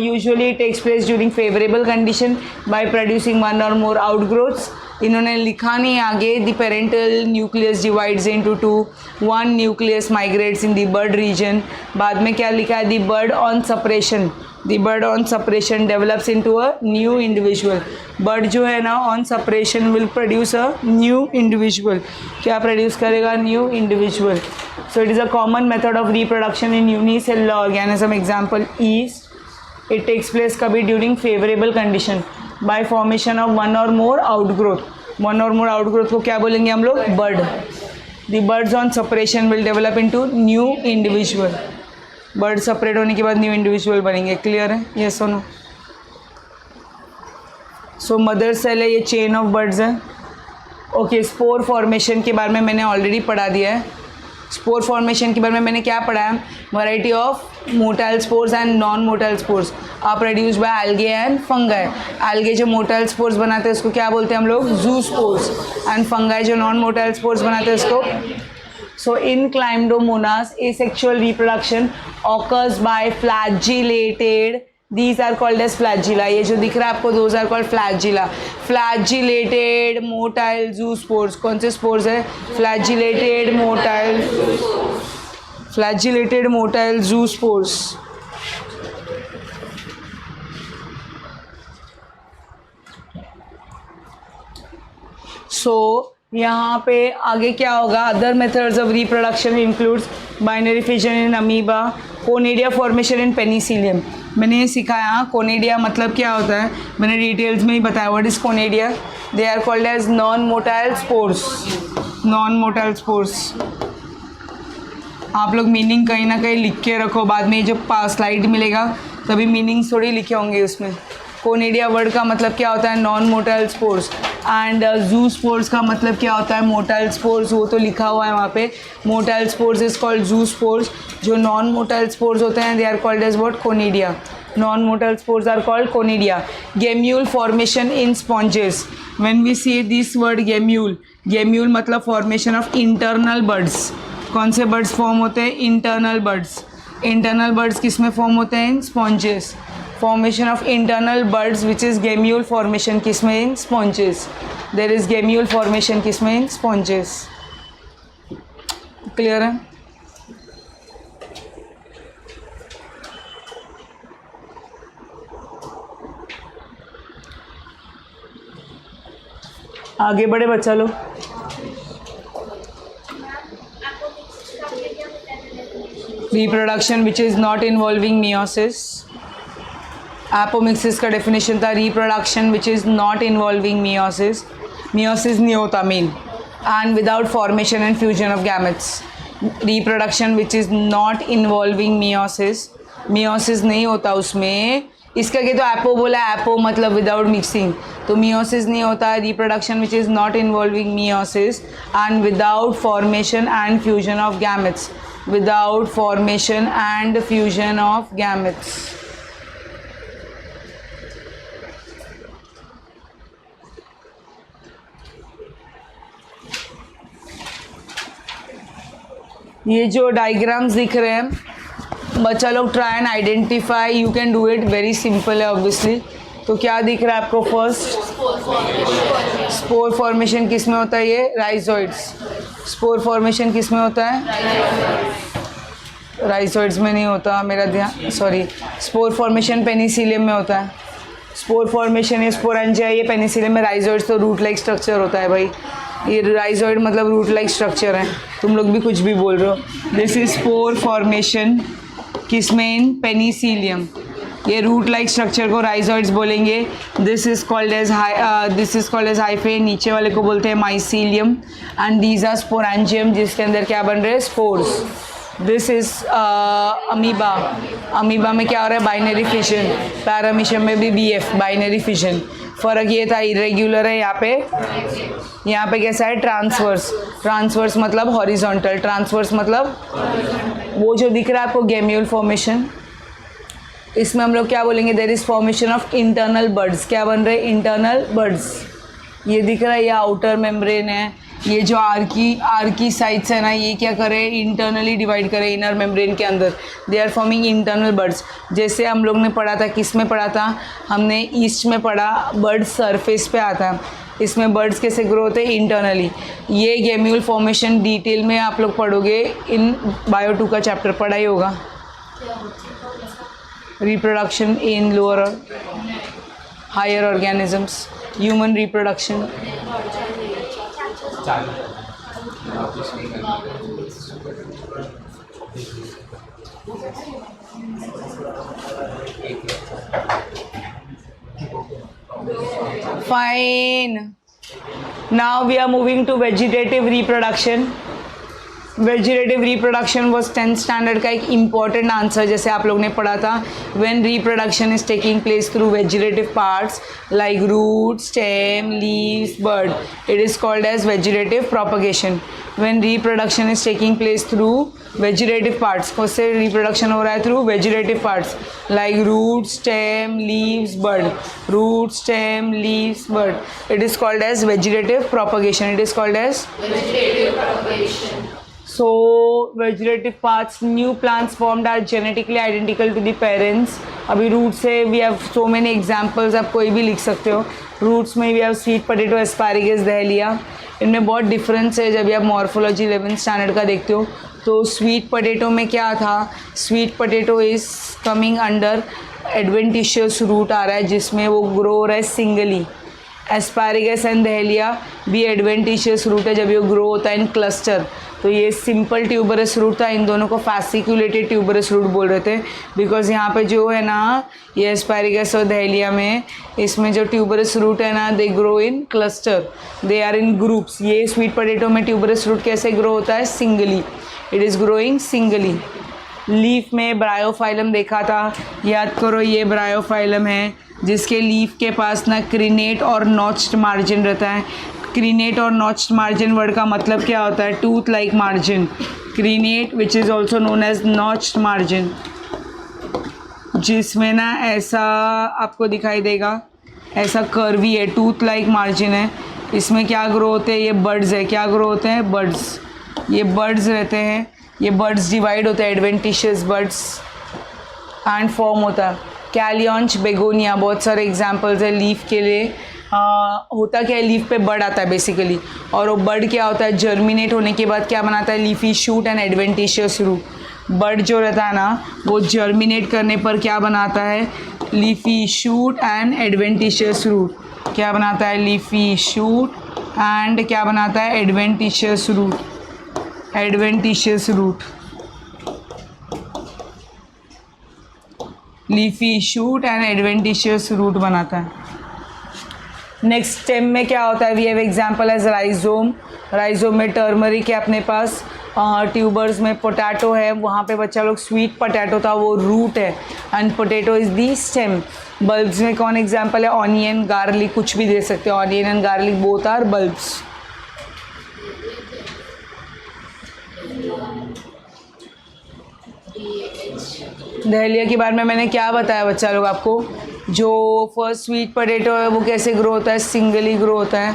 Usually takes place during favourable condition by producing one or more outgrowths. इन्होंने लिखा नहीं आगे। The parental nucleus divides into two, one nucleus migrates in the bud region. बाद में क्या लिखा है? The bud on separation, the bud on separation develops into a new individual. Bud जो है ना on separation will produce a new individual. क्या produce करेगा? New individual. So it is a common method of reproduction in unicellular organism. Example yeast. It takes place कभी? During favourable condition by formation of one or more outgrowth. One or more outgrowth को क्या बोलेंगे हम लोग? Bird. The birds on separation will develop into new individual. Bird separate होने के बाद new individual बनेंगे। क्लियर है? ये सुनो। सो मदर सेल है, ये चेन ऑफ बर्ड्स है। ओके, स्पोर फॉर्मेशन के बारे में मैंने ऑलरेडी पढ़ा दिया है। स्पोर फॉर्मेशन के बारे में मैंने क्या पढ़ा है? Variety of motile spores and non motile spores are produced by algae and fungi. Algae जो मोटाइल स्पोर्स बनाते हैं उसको क्या बोलते हैं हम लोग? Zoo spores. एंड फंगाई जो नॉन मोटाइल स्पोर्स बनाते हैं उसको। So in Chlamydomonas, asexual reproduction occurs by flagellated. These are called as flagella. ये जो दिख रहा है आपको, those are called flagella. Flagellated motile zoospores. कौन से spores है? Flagellated motile zoospores. So यहाँ पे आगे क्या होगा? Other methods of reproduction includes binary fission in amoeba, conidia formation in Penicillium. मैंने ये सिखाया कोनेडिया मतलब क्या होता है, मैंने डिटेल्स में ही बताया। What is conidia? They are called as non motile spores. Non motile spores. आप लोग मीनिंग कहीं ना कहीं लिख के रखो, बाद में जब स्लाइड मिलेगा तभी मीनिंग थोड़ी लिखे होंगे उसमें। कोनेडिया वर्ड का मतलब क्या होता है? Non motile spores. And zoospores का मतलब क्या होता है? Motile spores. वो तो लिखा हुआ है वहाँ पे। Motile spores is called zoospores. जो नॉन मोटाइल स्पोर्स होते हैं they are called as what? Conidia. Non motile spores are called conidia. Gemmule formation in sponges. When we see this word gemmule, gemmule मतलब formation of internal buds. कौन से birds form होते हैं? Internal birds. Internal birds किस में form होते हैं? इन sponges. Formation of internal buds which is gemule formation किसमें? in sponges. There is gemule formation किसमें? in sponges. Clear है? आगे बढ़े बच्चा लोग। Reproduction which is not involving meiosis. Apomixis का डेफिनेशन था reproduction which is not involving meiosis. Meiosis नहीं होता mean. And without formation and fusion of gametes. Reproduction which is not involving meiosis. Meiosis नहीं होता उसमें। इसका क्या तो एपो बोला, एपो मतलब विदाउट मिक्सिंग, तो मियोसिस नहीं होता। Reproduction which is not involving meiosis and without formation and fusion of gametes. Without formation and fusion of gametes. ये जो डायग्राम्स दिख रहे हैं बच्चा लोग try and identify. You can do it, very simple है ऑब्वियसली। तो क्या दिख रहा है आपको? फर्स्ट स्पोर फॉर्मेशन किस में होता है? ये राइजोइड्स। स्पोर फॉर्मेशन किस में होता है? राइजोइड्स में नहीं होता, मेरा ध्यान, सॉरी। स्पोर फॉर्मेशन पेनिसिलियम में होता है। स्पोर फॉर्मेशन ये स्पोरेंजिया, ये पेनिसिलियम में। राइजोइड्स तो रूट लाइक स्ट्रक्चर होता है भाई। ये राइजोइड मतलब रूट लाइक स्ट्रक्चर है। तुम लोग भी कुछ भी बोल रहे हो। दिस इज स्पोर फॉर्मेशन किसमें? In penicillium. ये रूट लाइक स्ट्रक्चर को राइजोइड्स बोलेंगे। This is called as hyphae. नीचे वाले को बोलते हैं mycelium. And these are sporangium जिसके अंदर क्या बन रहे हैं? Spores. This is amoeba. Amoeba में क्या हो रहा है? Binary fission. पैरामीशियम में भी बीएफ, बाइनरी फिजन। फ़र्क ये था इरेग्युलर है यहाँ पे कैसा है? ट्रांसवर्स। ट्रांसवर्स मतलब हॉरिजॉन्टल, ट्रांसवर्स मतलब वो जो दिख रहा है आपको गेम्यूल फॉर्मेशन। इसमें हम लोग क्या बोलेंगे? There is formation of internal buds. क्या बन रहे हैं? Internal buds. ये दिख रहा है, ये आउटर मेम्ब्रेन है। ये जो आर्की साइड्स है ना, ये क्या करे? इंटरनली डिवाइड करे इनर मेम्ब्रेन के अंदर। They are forming internal buds. जैसे हम लोग ने पढ़ा था, किस में पढ़ा था हमने? ईस्ट में पढ़ा, बर्ड सरफेस पे आता है। इसमें बर्ड्स कैसे ग्रो होते हैं? इंटरनली। ये गेम्यूल फॉर्मेशन डिटेल में आप लोग पढ़ोगे, इन बायो 2 का चैप्टर पढ़ा ही होगा। Reproduction in lower higher organisms, human reproduction. Fine. Now we are moving to vegetative reproduction. Vegetative reproduction was 10th standard का एक इंपॉर्टेंट आंसर, जैसे आप लोग ने पढ़ा था, when reproduction is taking place through vegetative parts like root, stem, leaves, bud, it is called as vegetative propagation. When reproduction is taking place through vegetative parts, कौन से रिप्रोडक्शन हो रहा है? Through vegetative parts like root, stem, leaves, bud, root, stem, leaves, bud, it is called as vegetative propagation. It is called as Vegetative propagation. So vegetative parts, new plants formed are genetically identical to the parents. अभी root से we have so many examples, आप कोई भी लिख सकते हो. Roots में we have sweet potato, asparagus, dahlia. इनमें बहुत डिफरेंस है. जब आप मॉर्फोलॉजी 11th स्टैंडर्ड का देखते हो तो स्वीट पोटैटो में क्या था? Sweet potato is coming under adventitious root आ रहा है, जिसमें वो ग्रो हो रहा है सिंगली. एस्पारेगस एंड दहलिया भी एडवेंटिशियस रूट है जब ये ग्रो होता है इन क्लस्टर. तो ये सिंपल ट्यूबरस रूट था. इन दोनों को फैसिकुलेटेड ट्यूबरस रूट बोल रहे थे, बिकॉज यहाँ पे जो है ना, ये एस्पारेगस और दहलिया में, इसमें जो ट्यूबरस रूट है ना, they grow in cluster, they are in groups. ये स्वीट पोटैटो में ट्यूबरस रूट कैसे ग्रो होता है? Singly. It is growing singly. Leaf में ब्रायोफाइलम देखा था, याद करो, ये ब्रायोफाइलम है जिसके लीफ के पास ना क्रीनेट और नॉच्ड मार्जिन रहता है. क्रीनेट और नॉच्ड मार्जिन वर्ड का मतलब क्या होता है? Tooth like margin. Crenate which is also known as notched margin, जिसमें ना ऐसा आपको दिखाई देगा, ऐसा कर्वी है, टूथ लाइक मार्जिन है. इसमें क्या ग्रो होते हैं? ये बर्ड्स है. क्या ग्रो होते हैं? बर्ड्स. ये बर्ड्स रहते हैं. ये बर्ड्स डिवाइड होते हैं, एडवेंटिशियस बर्ड्स, एंड फॉर्म होता है कैलियॉन्च, बेगोनिया. बहुत सारे एग्जाम्पल्स है लीफ के लिए. होता क्या है? लीफ पे बर्ड आता है बेसिकली, और वो बर्ड क्या होता है? जर्मिनेट होने के बाद क्या बनाता है? Leafy shoot and adventitious root. Bud जो रहता है ना, वो जर्मिनेट करने पर क्या बनाता है? Leafy shoot and adventitious root. क्या बनाता है? लीफी शूट एंड क्या बनाता है? Adventitious root. Adventitious root, leafy shoot and adventitious root बनाता है. नेक्स्ट स्टेम में क्या होता है? We have example as rhizome. Rhizome में टर्मरिक है अपने पास. ट्यूबर्स में पोटैटो है, वहाँ पे बच्चा लोग स्वीट पोटैटो था, वो रूट है, and potato is the stem. Bulbs में कौन एग्जांपल है? ऑनियन, गार्लिक, कुछ भी दे सकते हो. Onion and garlic both are bulbs. Dahlia के बारे में मैंने क्या बताया बच्चा लोग आपको? जो फर्स्ट स्वीट पोटैटो है वो कैसे ग्रो होता है? सिंगली ग्रो होता है.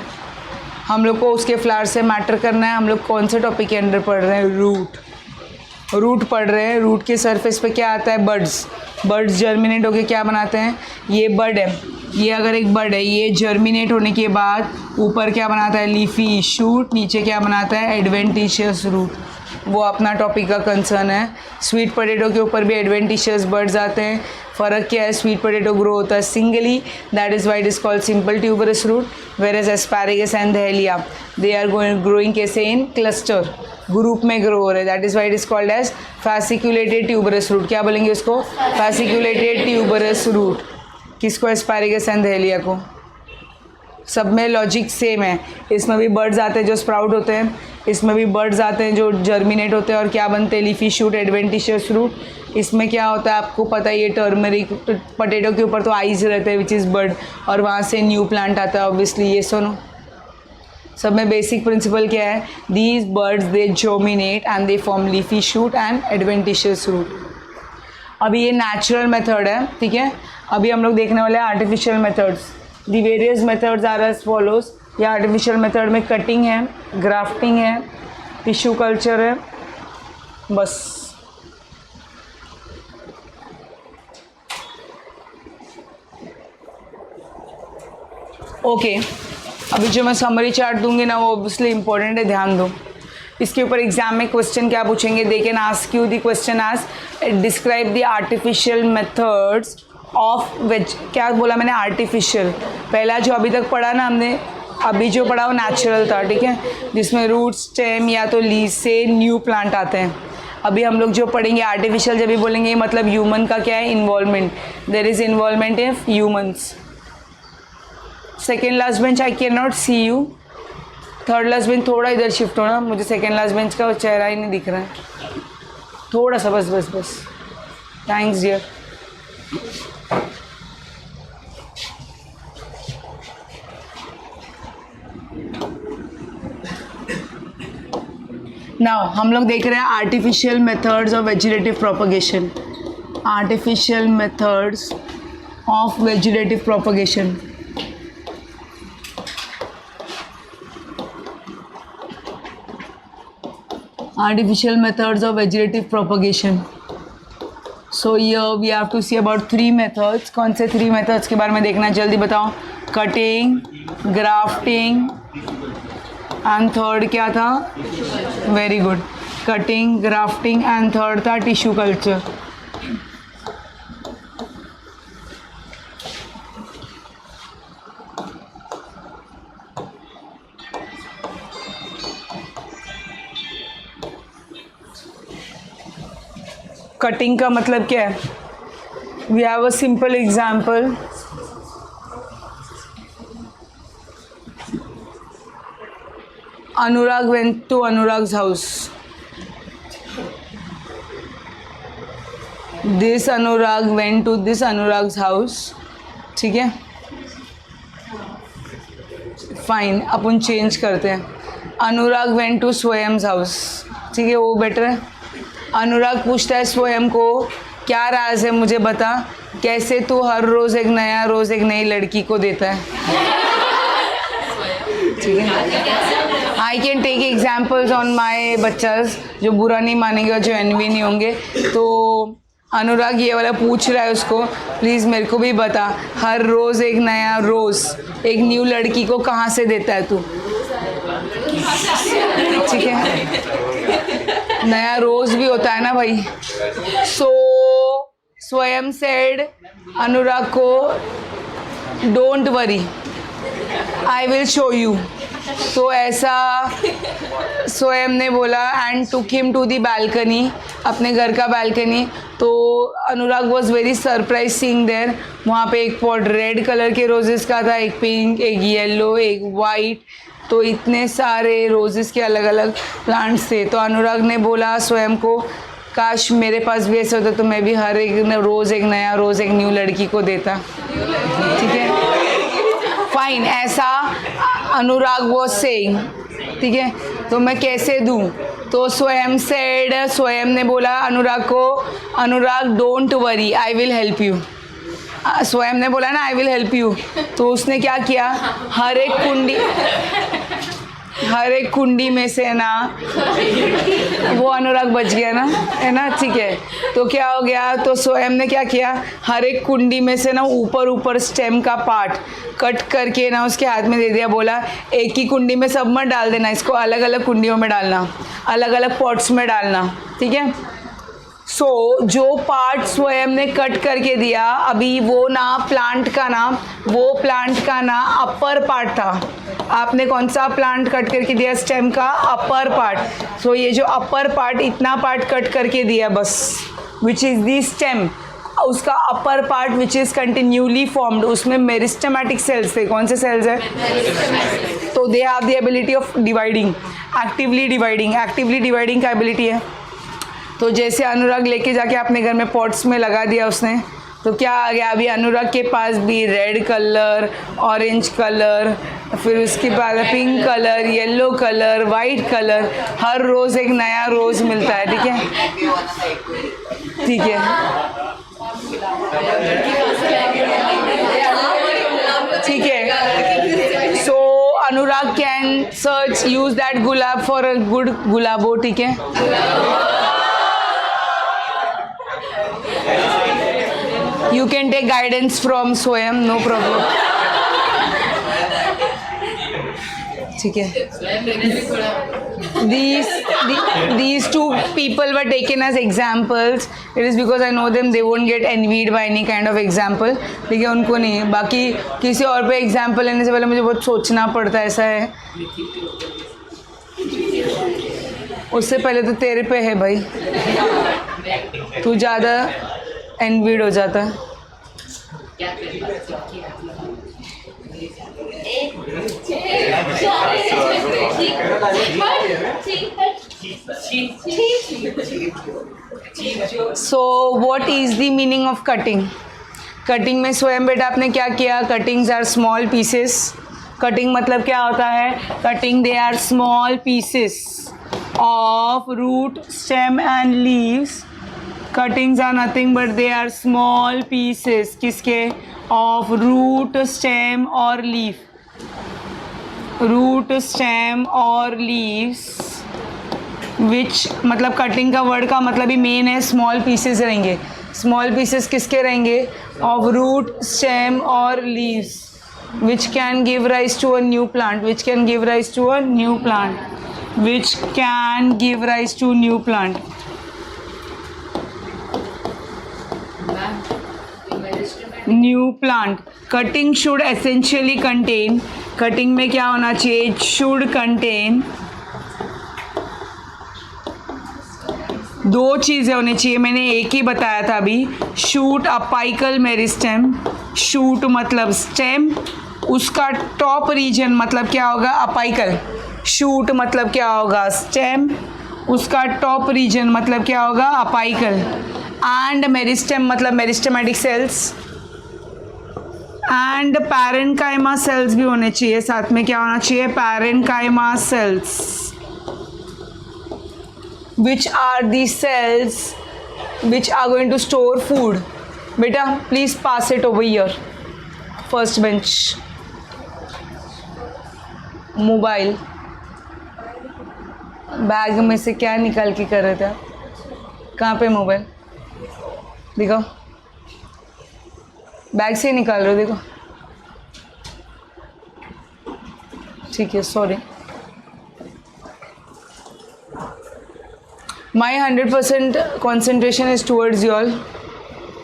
हम लोग को उसके फ्लावर से मैटर करना है. हम लोग कौन से टॉपिक के अंडर पढ़ रहे हैं? रूट. रूट पढ़ रहे हैं. रूट के सरफेस पे क्या आता है? बर्ड्स. बर्ड्स जर्मिनेट होके क्या बनाते हैं? ये बर्ड है, ये अगर एक बर्ड है, ये जर्मिनेट होने के बाद ऊपर क्या बनाता है? Leafy shoot. नीचे क्या बनाता है? Adventitious root. वो अपना टॉपिक का कंसर्न है. स्वीट पोटैटो के ऊपर भी एडवेंटिशियस बर्ड्स आते हैं. फ़र्क क्या है? स्वीट पोटैटो ग्रो होता है singly, that is why it is called simple tuberous root, whereas asparagus and dahlia they are growing कैसे? इन क्लस्टर, ग्रुप में ग्रो हो रहे, that is why it is called as fasciculated tuberous root. क्या बोलेंगे उसको? Fasciculated tuberous root. किसको? Asparagus and dahlia को. सब में लॉजिक सेम है. इसमें भी बर्ड्स आते हैं जो स्प्राउट होते हैं, इसमें भी बर्ड्स आते हैं जो जर्मिनेट होते हैं और क्या बनते हैं? Leafy shoot, adventitious root. इसमें क्या होता है आपको पता है? ये टर्मरिक पोटैटो के ऊपर तो आइज रहते हैं विच इज़ बर्ड, और वहाँ से न्यू प्लांट आता है ऑब्वियसली. ये सुनो, सब में बेसिक प्रिंसिपल क्या है? These buds they germinate and they form leafy shoot and adventitious root. अभी ये नेचुरल मेथड है, ठीक है. अभी हम लोग देखने वाले हैं artificial methods. The various methods are as follows. या आर्टिफिशियल मेथड में कटिंग है, ग्राफ्टिंग है, टिश्यू कल्चर है, बस. ओके अभी जो मैं समरी चार्ट दूंगी ना, वो ऑब्वियसली इंपॉर्टेंट है, ध्यान दो. इसके ऊपर एग्जाम में क्वेश्चन क्या पूछेंगे? They can ask you the question as describe the artificial methods of veg. क्या बोला मैंने? आर्टिफिशियल. पहला जो अभी तक पढ़ा ना हमने, अभी जो पढ़ा वो नेचुरल था, ठीक है, जिसमें रूट, स्टेम या तो लीज से न्यू प्लांट आते हैं. अभी हम लोग जो पढ़ेंगे आर्टिफिशियल, जब भी बोलेंगे मतलब ह्यूमन का क्या है? Involvement. There is involvement of humans. Second last bench, I can not see you. Third last bench थोड़ा इधर शिफ्ट होना, मुझे सेकेंड लास्ट बेंच का चेहरा ही नहीं दिख रहा है, थोड़ा सा, बस बस बस। Thanks dear. नाउ हम लोग देख रहे हैं artificial methods of vegetative propagation. Artificial methods of vegetative propagation. Artificial methods of vegetative propagation. So here we have to see about 3 methods. कौन से 3 methods के बारे में देखना है, जल्दी बताओ। कटिंग, ग्राफ्टिंग एंड थर्ड क्या था? Very good, cutting, grafting and third था टिश्यू कल्चर। कटिंग का मतलब क्या है? We have a simple example. Anurag went to Anurag's house. This Anurag went to this Anurag's house. ठीक है, फाइन, अपन चेंज करते हैं। Anurag went to Swayam's house. ठीक है, वो बेटर है। अनुराग पूछता है स्वयं को, क्या राज है मुझे बता, कैसे तू हर रोज़ एक नई लड़की को देता है। ठीक है, I can take examples on my बच्चास, जो बुरा नहीं मानेंगे और जो एनवी नहीं होंगे। तो अनुराग ये वाला पूछ रहा है उसको, प्लीज़ मेरे को भी बता, हर रोज़ एक न्यू लड़की को कहाँ से देता है तू। ठीक है, नया रोज भी होता है ना भाई। सो स्वयं सेड अनुराग को, don't worry I will show you. तो ऐसा स्वयं ने बोला and took him to the balcony, अपने घर का बालकनी। तो Anurag was very surprise seeing there, वहाँ पे एक पॉट रेड कलर के रोजेस का था, एक पिंक, एक येलो, एक वाइट, तो इतने सारे रोजेस के अलग अलग प्लांट्स थे। तो अनुराग ने बोला स्वयं को, काश मेरे पास भी ऐसा होता तो मैं भी हर एक रोज़ एक न्यू लड़की को देता। ठीक है, फाइन, ऐसा अनुराग वॉज सेइंग। ठीक है, तो मैं कैसे दूँ? तो स्वयं ने बोला अनुराग को, Anurag don't worry I will help you. Swayam ने बोला ना आई विल हेल्प यू, तो उसने क्या किया, हर एक कुंडी में से ना, वो अनुराग बच गया ना, है ना। ठीक है, तो क्या हो गया, तो स्वयं ने क्या किया, हर एक कुंडी में से ना ऊपर स्टेम का पार्ट कट करके ना उसके हाथ में दे दिया। बोला एक ही कुंडी में सब मत डाल देना, इसको अलग अलग कुंडियों में डालना, अलग अलग पॉट्स में डालना। ठीक है, सो जो पार्ट स्वयं ने कट करके दिया, अभी वो प्लांट का ना अपर पार्ट था। आपने कौन सा प्लांट कट करके दिया? स्टेम का अपर पार्ट। सो ये जो अपर पार्ट, इतना पार्ट कट करके दिया बस, विच इज़ दी स्टेम। उसका upper part which is continually formed, उसमें मेरिस्टेमेटिक सेल्स थे। कौन से सेल्स है? तो they have the ability of dividing, actively dividing का एबिलिटी है। तो जैसे अनुराग लेके जाके अपने घर में पॉट्स में लगा दिया उसने, तो क्या आ गया, अभी अनुराग के पास भी रेड कलर, ऑरेंज कलर, फिर उसके बाद pink colour, yellow colour, white colour, हर रोज़ एक नया रोज़ मिलता है। ठीक है, ठीक है, ठीक है। So Anurag can search, use that gulab for a good gulabo. ठीक है, you can take guidance from Swayam, no problem. ठीक है, these two people were taken as examples. It is because I know them, they won't get envied by any kind of example. ठीक है, उनको नहीं, बाकी किसी और पे एग्जाम्पल लेने से पहले मुझे बहुत सोचना पड़ता है, ऐसा है। उससे पहले तो तेरे पे है भाई, तू ज़्यादा एनवीड हो जाता है। So what is the meaning of cutting? Cutting में स्वयं बेटा आपने क्या किया? Cuttings are small pieces. Cutting मतलब क्या होता है? Cutting they are small pieces of root, stem and leaves. Cuttings are nothing but they are small pieces. किसके? ऑफ रूट, स्टेम और लीफ. रूट, स्टेम और लीव्स विच, मतलब cutting का word का मतलब ही मेन है स्मॉल पीसेस रहेंगे. स्मॉल पीसेस किसके रहेंगे? ऑफ रूट, स्टेम और leaves which can give rise to a new plant. Which can give rise to a new plant. Which can give rise to new plant. New plant. Cutting should essentially contain. Cutting में क्या होना चाहिए? Should contain दो चीज़ें होनी चाहिए. मैंने एक ही बताया था अभी. Shoot apical meristem. शूट मतलब स्टेम, उसका टॉप रीजन मतलब क्या होगा? अपाइकल. शूट मतलब क्या होगा? स्टेम, उसका टॉप रीजन मतलब क्या होगा? अपाइकल. एंड मेरिस्टेम मतलब meristematic sales. And parenchyma sales भी होने चाहिए साथ में. क्या होना चाहिए? Parenchyma sales. Which are the cells which are going to store food? Beta, please pass it over here. First bench. Mobile bag में से क्या निकाल के कर रहे थे आप? कहाँ पे मोबाइल? दिखाओ. बैग से ही निकाल रहे हो. देखो. ठीक है, sorry. My 100% concentration is towards you all.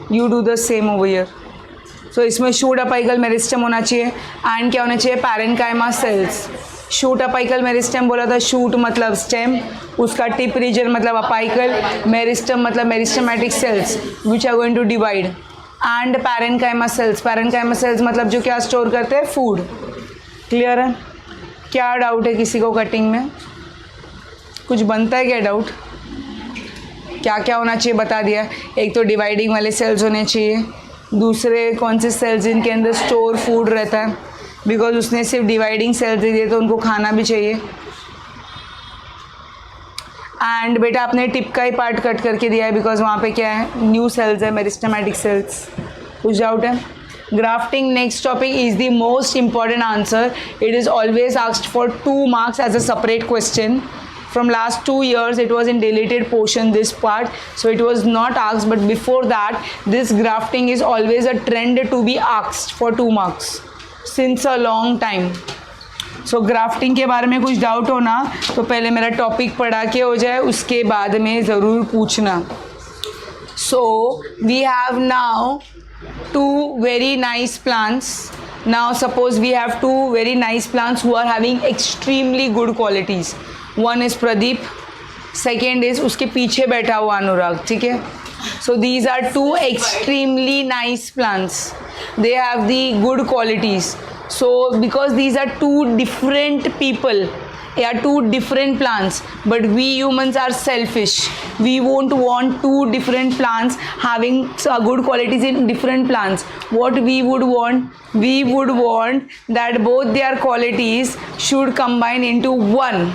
You do the same over here. So इसमें शूट अपाइकल मेरिस्टेम होना चाहिए एंड क्या होना चाहिए? Parenchyma cells. Shoot apical meristem बोला था. शूट मतलब स्टेम, उसका टिप रीजन मतलब अपाइकल, मेरिस्टेम मतलब meristematic cells which are going to divide. And parenchyma cells. Parenchyma cells मतलब जो क्या स्टोर करते हैं? फूड. क्लियर है? क्या डाउट है किसी को कटिंग में? कुछ बनता है क्या डाउट? क्या क्या होना चाहिए बता दिया. एक तो डिवाइडिंग वाले सेल्स होने चाहिए. दूसरे कौन से सेल्स जिनके अंदर स्टोर फूड रहता है, बिकॉज उसने सिर्फ डिवाइडिंग सेल्स दे दिए तो उनको खाना भी चाहिए. एंड बेटा आपने टिप का ही पार्ट कट करके दिया है बिकॉज वहाँ पे क्या है? न्यू सेल्स है, मेरिस्टेमेटिक सेल्स. कुछ डाउट है? Grafting next topic is the most important answer. It is always asked for 2 marks as a separate question. From last 2 years it was in deleted portion, this part, so it was not asked, but before that this grafting is always a trend to be asked for 2 marks since a long time. So grafting के बारे में कुछ doubt हो ना तो पहले मेरा topic पढ़ा के हो जाए, उसके बाद में ज़रूर पूछना. So we have now 2 very nice plants. Now suppose we have 2 very nice plants who are having extremely good qualities. One is Pradeep, second is उसके पीछे बैठा हुआ अनुराग. ठीक है? So these are 2 extremely nice plants. They have the good qualities. So because these are 2 different people, they are 2 different plants, but we humans are selfish. We won't want 2 different plants having good qualities in different plants. What we would want? We would want that both their qualities should combine into one.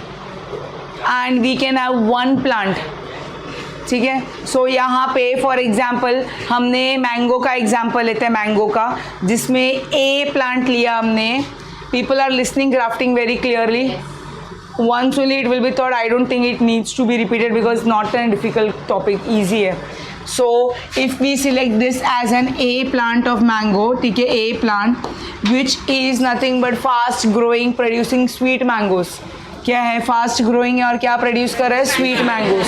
And we can have one plant. ठीक है? So यहाँ पे for example हमने mango का example लेते हैं. Mango का जिसमें ए प्लांट लिया हमने. People are listening grafting very clearly. once only it will be thought. I don't think it needs to be repeated because it's not a difficult topic, easy है. So if we select this as an A plant of mango, ठीक है, A plant which is nothing but fast growing producing sweet mangoes. क्या है? Fast growing है और क्या produce कर रहा है? Sweet mangoes.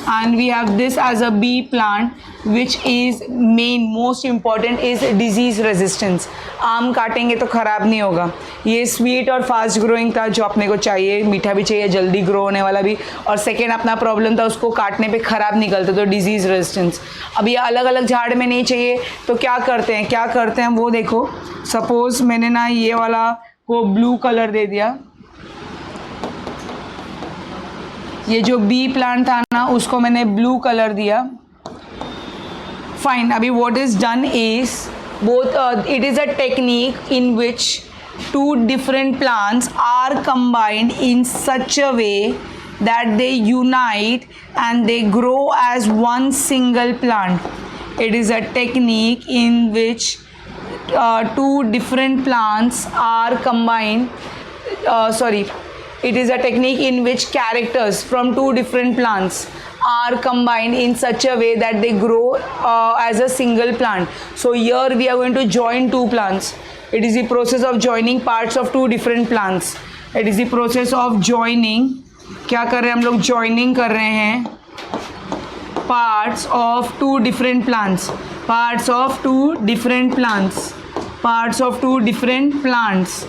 And we have this as a B plant which is main most important is disease resistance. आम काटेंगे तो ख़राब नहीं होगा. ये स्वीट और फास्ट ग्रोइंग था जो अपने को चाहिए. मीठा भी चाहिए, जल्दी ग्रो होने वाला भी. और सेकेंड अपना प्रॉब्लम था उसको काटने पे ख़राब निकलते तो डिजीज़ रेजिस्टेंस. अब ये अलग अलग झाड़ में नहीं चाहिए तो क्या करते हैं वो देखो. सपोज़ मैंने ना ये वाला को ब्लू कलर दे दिया. ये जो बी प्लांट था ना उसको मैंने ब्लू कलर दिया. Fine. Abhi what is done is it is a technique in which two different plants are combined in such a way that they unite and they grow as one single plant. It is a technique in which two different plants are combined. It is a technique in which characters from two different plants are combined in such a way that they grow as a single plant. So here we are going to join two plants. It is the process of joining parts of two different plants. It is the process of joining. क्या कर रहे हैं हम लोग? joining कर रहे हैं parts of two different plants. Parts of two different plants. Parts of two different plants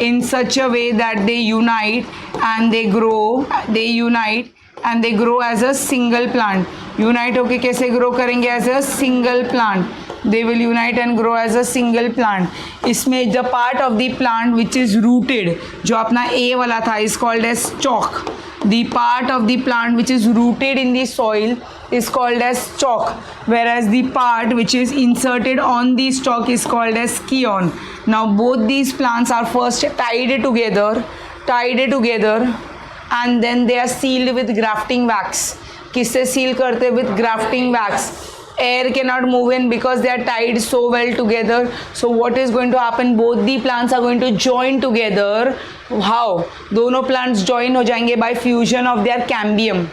in such a way that they unite and they grow. They unite and they grow as a single plant. Unite होके कैसे grow करेंगे? As a single plant. They will unite and grow as a single plant. इसमें the part of the plant which is rooted, जो अपना A वाला था, is called as stalk. The part of the plant which is rooted in the soil is called as stalk, whereas the part which is inserted on the stalk is called as scion. Now both these plants are first tied together and then they are sealed with grafting wax. किससे seal करते? With grafting wax. Air cannot move in because they are tied so well together. So what is going to happen? Both the plants are going to join together. How? दोनों plants join हो जाएंगे by fusion of their cambium.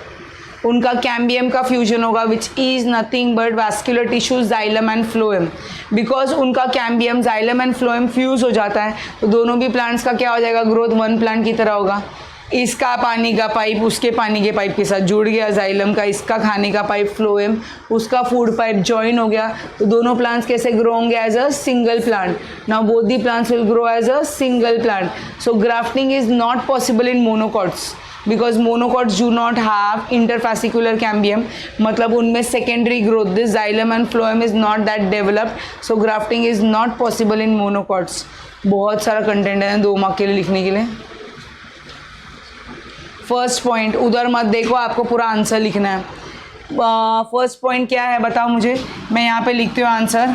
उनका cambium का fusion होगा which is nothing but vascular tissue xylem and phloem. Because उनका cambium xylem and phloem fuse हो जाता है तो दोनों भी प्लांट्स का क्या हो जाएगा? ग्रोथ वन प्लांट की तरह होगा. इसका पानी का पाइप उसके पानी के पाइप के साथ जुड़ गया, जाइलम का इसका खाने का पाइप फ्लोएम उसका फूड पाइप जॉइन हो गया, तो दोनों प्लांट्स कैसे ग्रो होंगे? As a single plant. Now both the plants will grow as a single plant. So grafting is not possible in monocots because monocots do not have interfascicular cambium. मतलब उनमें secondary growth, this xylem and phloem is not that developed, so grafting is not possible in monocots. बहुत सारा content है 2 mark के लिए लिखने के लिए. फर्स्ट पॉइंट उधर मत देखो, आपको पूरा आंसर लिखना है. फर्स्ट पॉइंट क्या है बताओ मुझे, मैं यहाँ पे लिखती हूँ आंसर.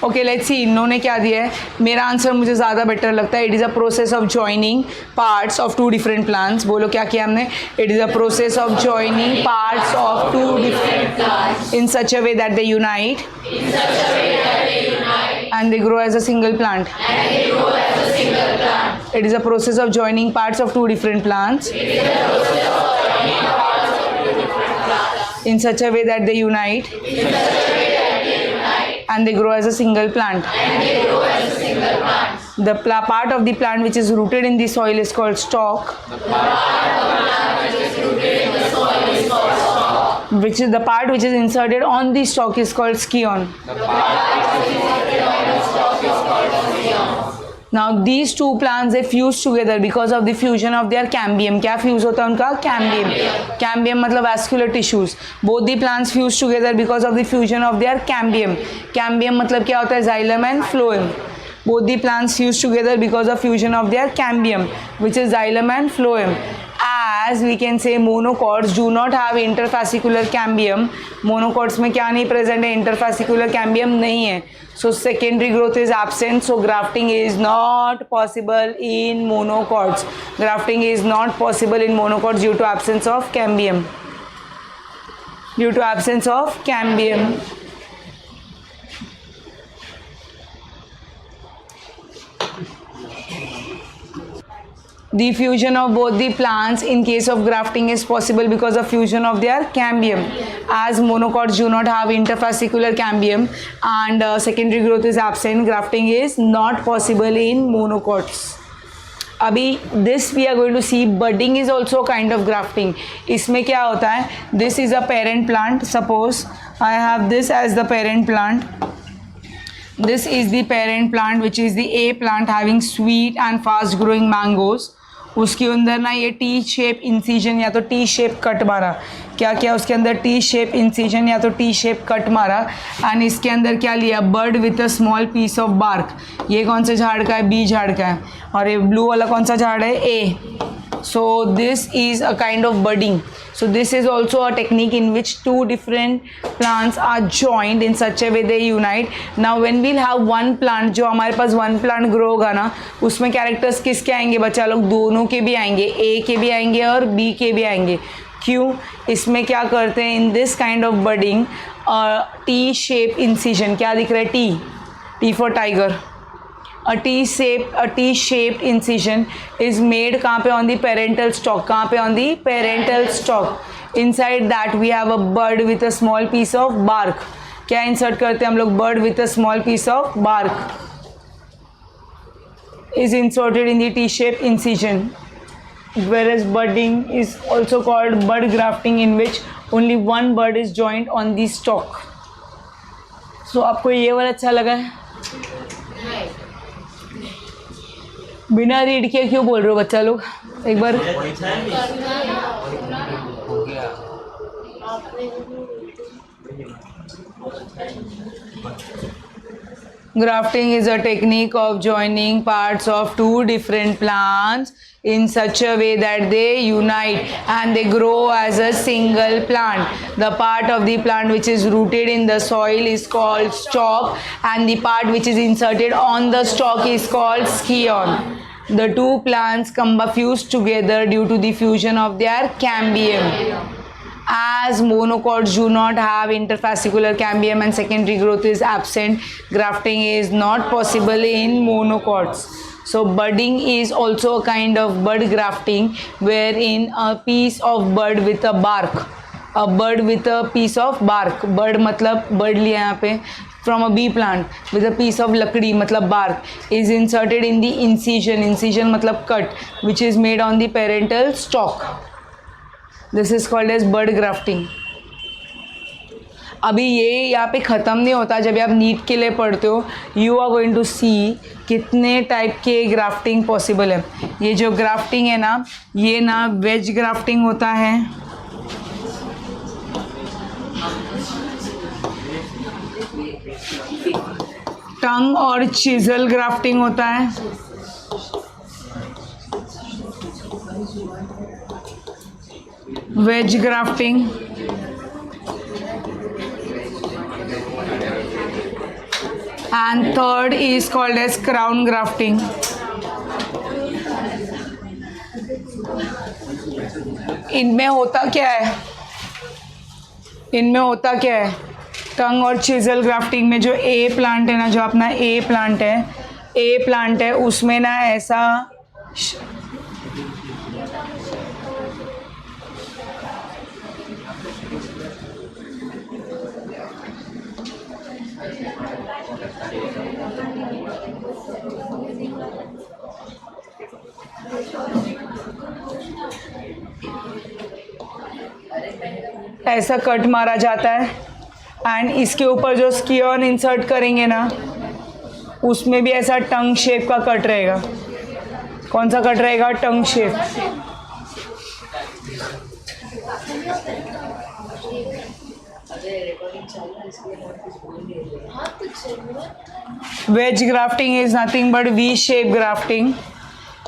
ओके लेट्स सी इन्होंने क्या दिया है. मेरा आंसर मुझे ज़्यादा बेटर लगता है. It is a process of joining parts of two different plants. बोलो क्या किया हमने? It is a process of joining parts of two different plants in such a way that they unite and they grow as a single plant. It is a process of joining parts of two different plants in such a way that they unite and they grow as a single plant. The part of the plant which is rooted in the soil is called stalk. Which is the part which is inserted on the stalk is called scion. Now these two plants they fuse together because of the fusion of their cambium. क्या fuse होता है उनका? Cambium. Cambium मतलब vascular tissues. Both the plants fuse together because of the fusion of their cambium. Cambium मतलब क्या होता है? Xylem and phloem. Both the plants fuse together because of fusion of their cambium, which is xylem and phloem. As we can say monocots do not have interfascicular cambium. Monocots में क्या नहीं present है? Interfascicular cambium नहीं है. So secondary growth is absent. So grafting is not possible in monocots. Grafting is not possible in monocots due to absence of cambium. Due to absence of cambium. The fusion of both the plants in case of grafting is possible because of fusion of their cambium. As monocots do not have interfascicular cambium and secondary growth is absent, grafting is not possible in monocots. अभी this we are going to see budding is also a kind of grafting. इसमें क्या होता है? This is a parent plant. Suppose I have this as the parent plant. This is the parent plant which is the A plant having sweet and fast growing mangoes. उसके अंदर ना ये T shape incision या तो T shape cut मारा. क्या किया उसके अंदर? टी शेप इंसिजन या तो टी शेप कट मारा. एंड इसके अंदर क्या लिया? Bud with a small piece of bark. ये कौन सा झाड़ का है? बी झाड़ का है. और ये ब्लू वाला कौन सा झाड़ है? ए. So this is a kind of budding. So this is also a technique in which two different plants are joined in such a way they unite. Now when we'll have one plant, जो हमारे पास one plant grow होगा ना, उसमें characters किसके आएंगे बच्चा लोग? दोनों के भी आएंगे, A के भी आएंगे और B के भी आएंगे. क्यों? इसमें क्या करते हैं in this kind of budding, T shape incision. क्या दिख रहा है? T, T for tiger. A T-shaped incision is made कहाँ पे? On the parental stalk. कहाँ पे? On the parental stalk. Inside that we have a bud with a small piece of bark. क्या insert करते हैं हम लोग? Bud with a small piece of bark is inserted in the T-shaped incision. Whereas budding is also called bud grafting, in which only one bud is joined on the stalk. So आपको ये वाला अच्छा लगा है? बिना read किए क्यों बोल रहे हो बच्चा लोग? एक बार grafting is a technique of joining parts of two different plants in such a way that they unite and they grow as a single plant. The part of the plant which is rooted in the soil is called stalk, and the part which is inserted on the stalk is called scion. The two plants fuse together due to the fusion of their cambium. As monocots do not have interfascicular cambium and secondary growth is absent, grafting is not possible in monocots. So budding is also a kind of bud grafting, wherein a piece of bud with a bark, a bud with a piece of bark, bud मतलब bud लिया यहाँ पे, from a bee plant with a piece of लकड़ी मतलब bark is inserted in the incision. Incision मतलब cut, which is made on the parental stalk. This is called as bud grafting. अभी ये यहाँ पे ख़त्म नहीं होता. जब आप नीट के लिए पढ़ते हो, यू आर गोइंग टू सी कितने टाइप के ग्राफ्टिंग पॉसिबल है. ये जो ग्राफ्टिंग है ना, ये ना वेज ग्राफ्टिंग होता है, टंग और चिजल ग्राफ्टिंग होता है, veg grafting, and third is called as crown grafting. इनमें होता क्या है? इनमें होता क्या है? टंग और चिजल ग्राफ्टिंग में जो ए प्लांट है ना, जो अपना ए प्लांट है उसमें ना ऐसा ऐसा कट मारा जाता है, एंड इसके ऊपर जो स्कियन इंसर्ट करेंगे ना, उसमें भी ऐसा टंग शेप का कट रहेगा. कौन सा कट रहेगा? टंग shape. Wedge grafting is nothing but V-shape grafting.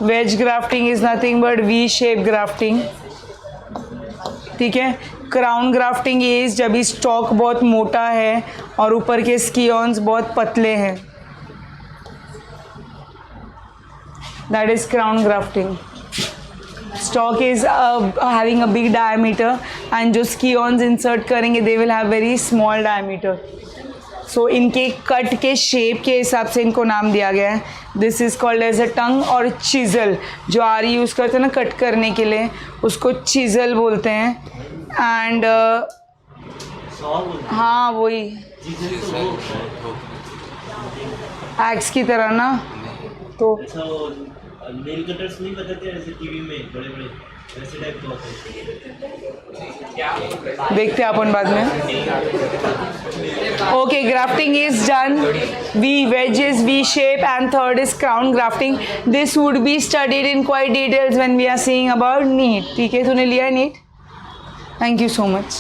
Wedge grafting is nothing but V-shape grafting. ठीक है. क्राउन ग्राफ्टिंग इज जब स्टॉक बहुत मोटा है और ऊपर के स्कियॉन्स बहुत पतले हैं. That is crown grafting. Stock is having a big diameter and जो स्कियॉन्स इंसर्ट करेंगे they will have very small diameter. So इनके कट के शेप के हिसाब से इनको नाम दिया गया है. This is called as a tongue और चिजल. जो आरी यूज़ करते हैं ना कट करने के लिए, उसको चिजल बोलते हैं. एंड हाँ वही एक्स की तरह ना. तो नेल कटर्स नहीं बताते ऐसे टीवी में बड़े बड़े ऐसे टाइप के होते हैं, देखते हैं अपन बाद में. Okay, grafting is done. V wedge is V shape and third is crown grafting. This would be studied in quite details when we are seeing about NEET. ठीक है, तूने लिया NEET? Thank you so much.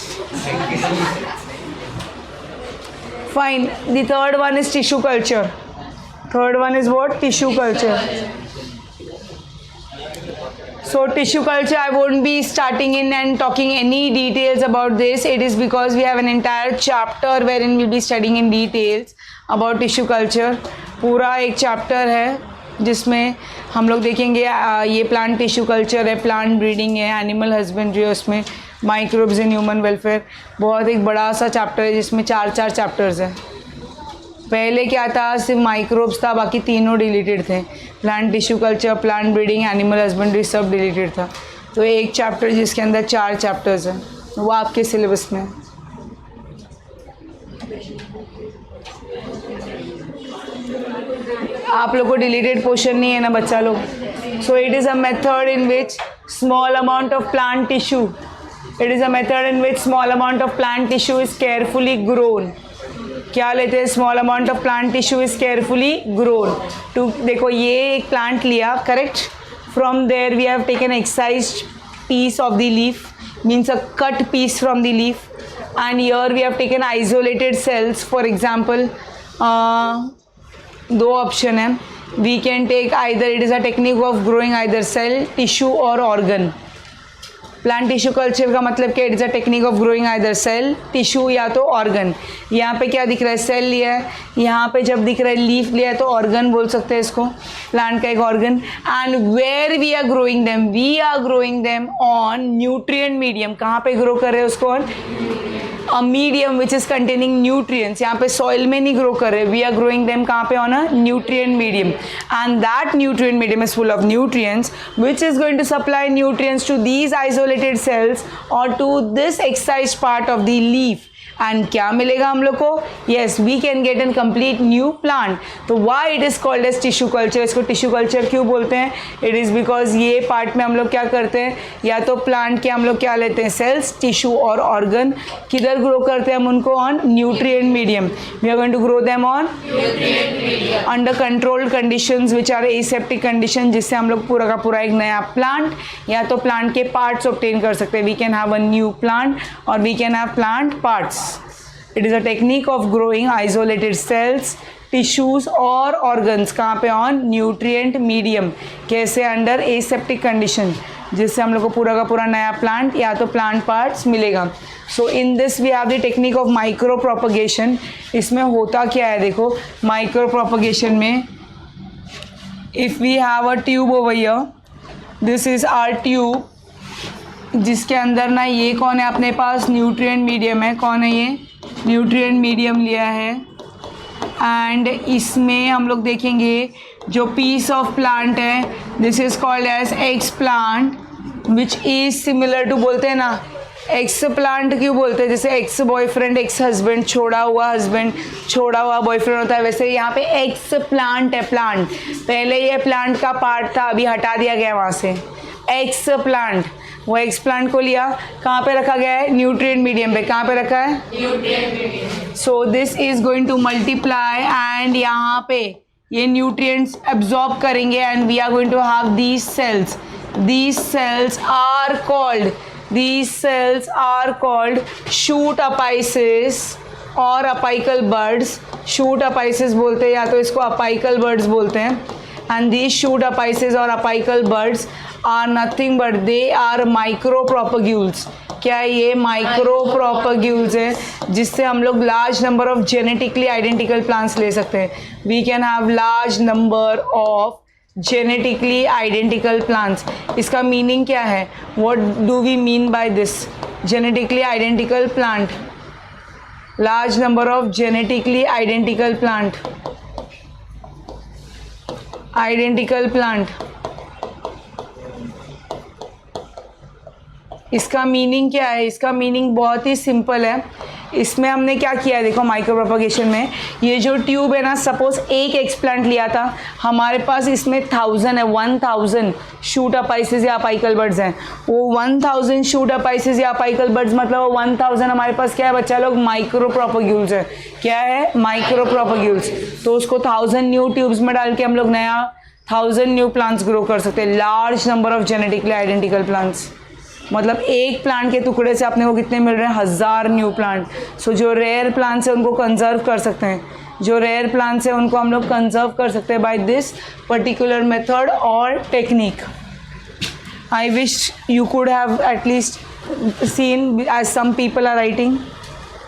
Fine. The third one is tissue culture. Third one is what? Tissue culture. So tissue culture, I won't be starting in and talking any details about this. It is because we have an entire chapter wherein we'll be studying in details about tissue culture. पूरा एक chapter है जिसमें हम लोग देखेंगे ये plant tissue culture है, plant breeding है, एनिमल हस्बेंड्री है, उसमें माइक्रोब्स इन ह्यूमन वेलफेयर, बहुत एक बड़ा सा चैप्टर है जिसमें 4 चैप्टर्स हैं। पहले क्या था, सिर्फ माइक्रोब्स था, बाकी तीनों डिलीटेड थे। Plant tissue culture, plant breeding, animal husbandry सब डिलीटेड था। तो एक चैप्टर जिसके अंदर 4 चैप्टर्स हैं वो आपके सिलेबस में है। आप लोग को डिलीटेड पोर्शन नहीं है ना बच्चा लोग। So it is a method in which small amount of plant tissue, it is a method in which small amount of plant tissue is carefully grown. क्या लेते हैं, small amount of plant tissue is carefully grown to, देखो ये एक plant लिया, correct, from there we have taken excised piece of the leaf, means a cut piece from the leaf, and here we have taken isolated cells. For example, दो option है, we can take either, it is a technique of growing either cell, tissue or organ. Plant tissue culture का मतलब क्या, it is a technique of growing either cell, tissue या तो organ. यहाँ पे क्या दिख रहा है, सेल लिया है, यहाँ पे जब दिख रहा है लीफ लिया है तो ऑर्गन बोल सकते हैं इसको, प्लांट का एक organ. And where we are growing them, we are growing them on nutrient medium. कहाँ पे ग्रो कर रहे हैं उसको, on a medium which is containing nutrients. यहाँ पे सॉइल में नहीं ग्रो कर रहे, वी आर ग्रोइंग देम कहाँ पे, on a nutrient medium, and that nutrient medium is full of nutrients which is going to supply nutrients to these isolated cells or to this excised part of the leaf. And क्या मिलेगा हम लोग को, yes we can get an complete new plant. तो why it is called as tissue culture, इसको tissue culture क्यों बोलते हैं, इट इज़ बिकॉज ये पार्ट में हम लोग क्या करते हैं, या तो प्लांट के हम लोग क्या लेते हैं, सेल्स, टिश्यू और ऑर्गन, किधर ग्रो करते हैं हम उनको, on nutrient medium. We are going to grow them on under controlled conditions which are aseptic condition, जिससे हम लोग पूरा का पूरा एक नया प्लांट या तो प्लांट के पार्ट्स ऑब्टेन कर सकते हैं। We can have a new plant और we can have plant parts. It is a technique of growing isolated cells, tissues और organs, कहाँ पे, on nutrient medium, कैसे, under aseptic condition, जिससे हम लोग को पूरा का पूरा नया प्लांट या तो प्लांट पार्ट्स मिलेगा। So in this we have the technique of micro propagation. इसमें होता क्या है, देखो माइक्रो प्रोपगेशन में if we have a tube over here, this is our tube, जिसके अंदर ना ये कौन है अपने पास, न्यूट्रिएंट मीडियम है, कौन है ये, न्यूट्रिएंट मीडियम लिया है। एंड इसमें हम लोग देखेंगे जो पीस ऑफ प्लांट है, this is called as explant which is similar to, बोलते हैं ना एक्स प्लांट क्यों बोलते हैं, जैसे एक्स बॉयफ्रेंड, एक्स हस्बैंड, छोड़ा हुआ बॉयफ्रेंड होता है, वैसे यहाँ पे एक्स प्लांट है। प्लांट पहले ये प्लांट का पार्ट था, अभी हटा दिया गया वहाँ से, एक्स प्लांट, वो एक्स प्लांट को लिया, कहाँ पे रखा गया है, न्यूट्रिएंट मीडियम पे, कहाँ पे रखा है, nutrient medium. So this is going to multiply and यहाँ पे ये न्यूट्रिएंट्स एब्जॉर्ब करेंगे and we are going to have these cells. These cells are called shoot apices और अपाइकल बर्ड्स। शूट अपाइसिस बोलते हैं या तो इसको अपाइकल बर्ड्स बोलते हैं। एंड दीज शूट अपाइसिस और apical buds are nothing but they are micro propagules. क्या ये माइक्रो प्रोपग्यूल्स है, जिससे हम लोग large number of genetically identical plants ले सकते हैं। We can have large number of genetically identical plants. इसका मीनिंग क्या है, what do we mean by this, genetically identical plant, large number of genetically identical plant, इसका meaning क्या है, इसका मीनिंग बहुत ही सिंपल है। इसमें हमने क्या किया है, देखो माइक्रो प्रोपगेशन में ये जो ट्यूब है ना, सपोज एक एक्सप्लांट लिया था, हमारे पास इसमें 1000 है, 1000 शूट अपाइसिस या अपाइकल बर्ड्स हैं। वो 1000 शूट अपाइसिस या अपाइकल बर्ड्स मतलब वो 1000 हमारे पास क्या है बच्चा लोग, माइक्रो प्रोपग्यूल्स है। क्या है, माइक्रो प्रोपग्यूल्स। तो उसको 1000 न्यू ट्यूब्स में डाल के हम लोग नया 1000 न्यू प्लांट्स ग्रो कर सकते हैं। Large number of genetically identical plants, मतलब एक प्लांट के टुकड़े से अपने को कितने मिल रहे हैं, 1000 न्यू प्लांट। सो जो रेयर प्लांट्स है उनको कंजर्व कर सकते हैं, जो रेयर प्लांट्स है उनको हम लोग कंजर्व कर सकते हैं बाय दिस पर्टिकुलर मेथड और technique. I wish you could have at least seen as some people are writing.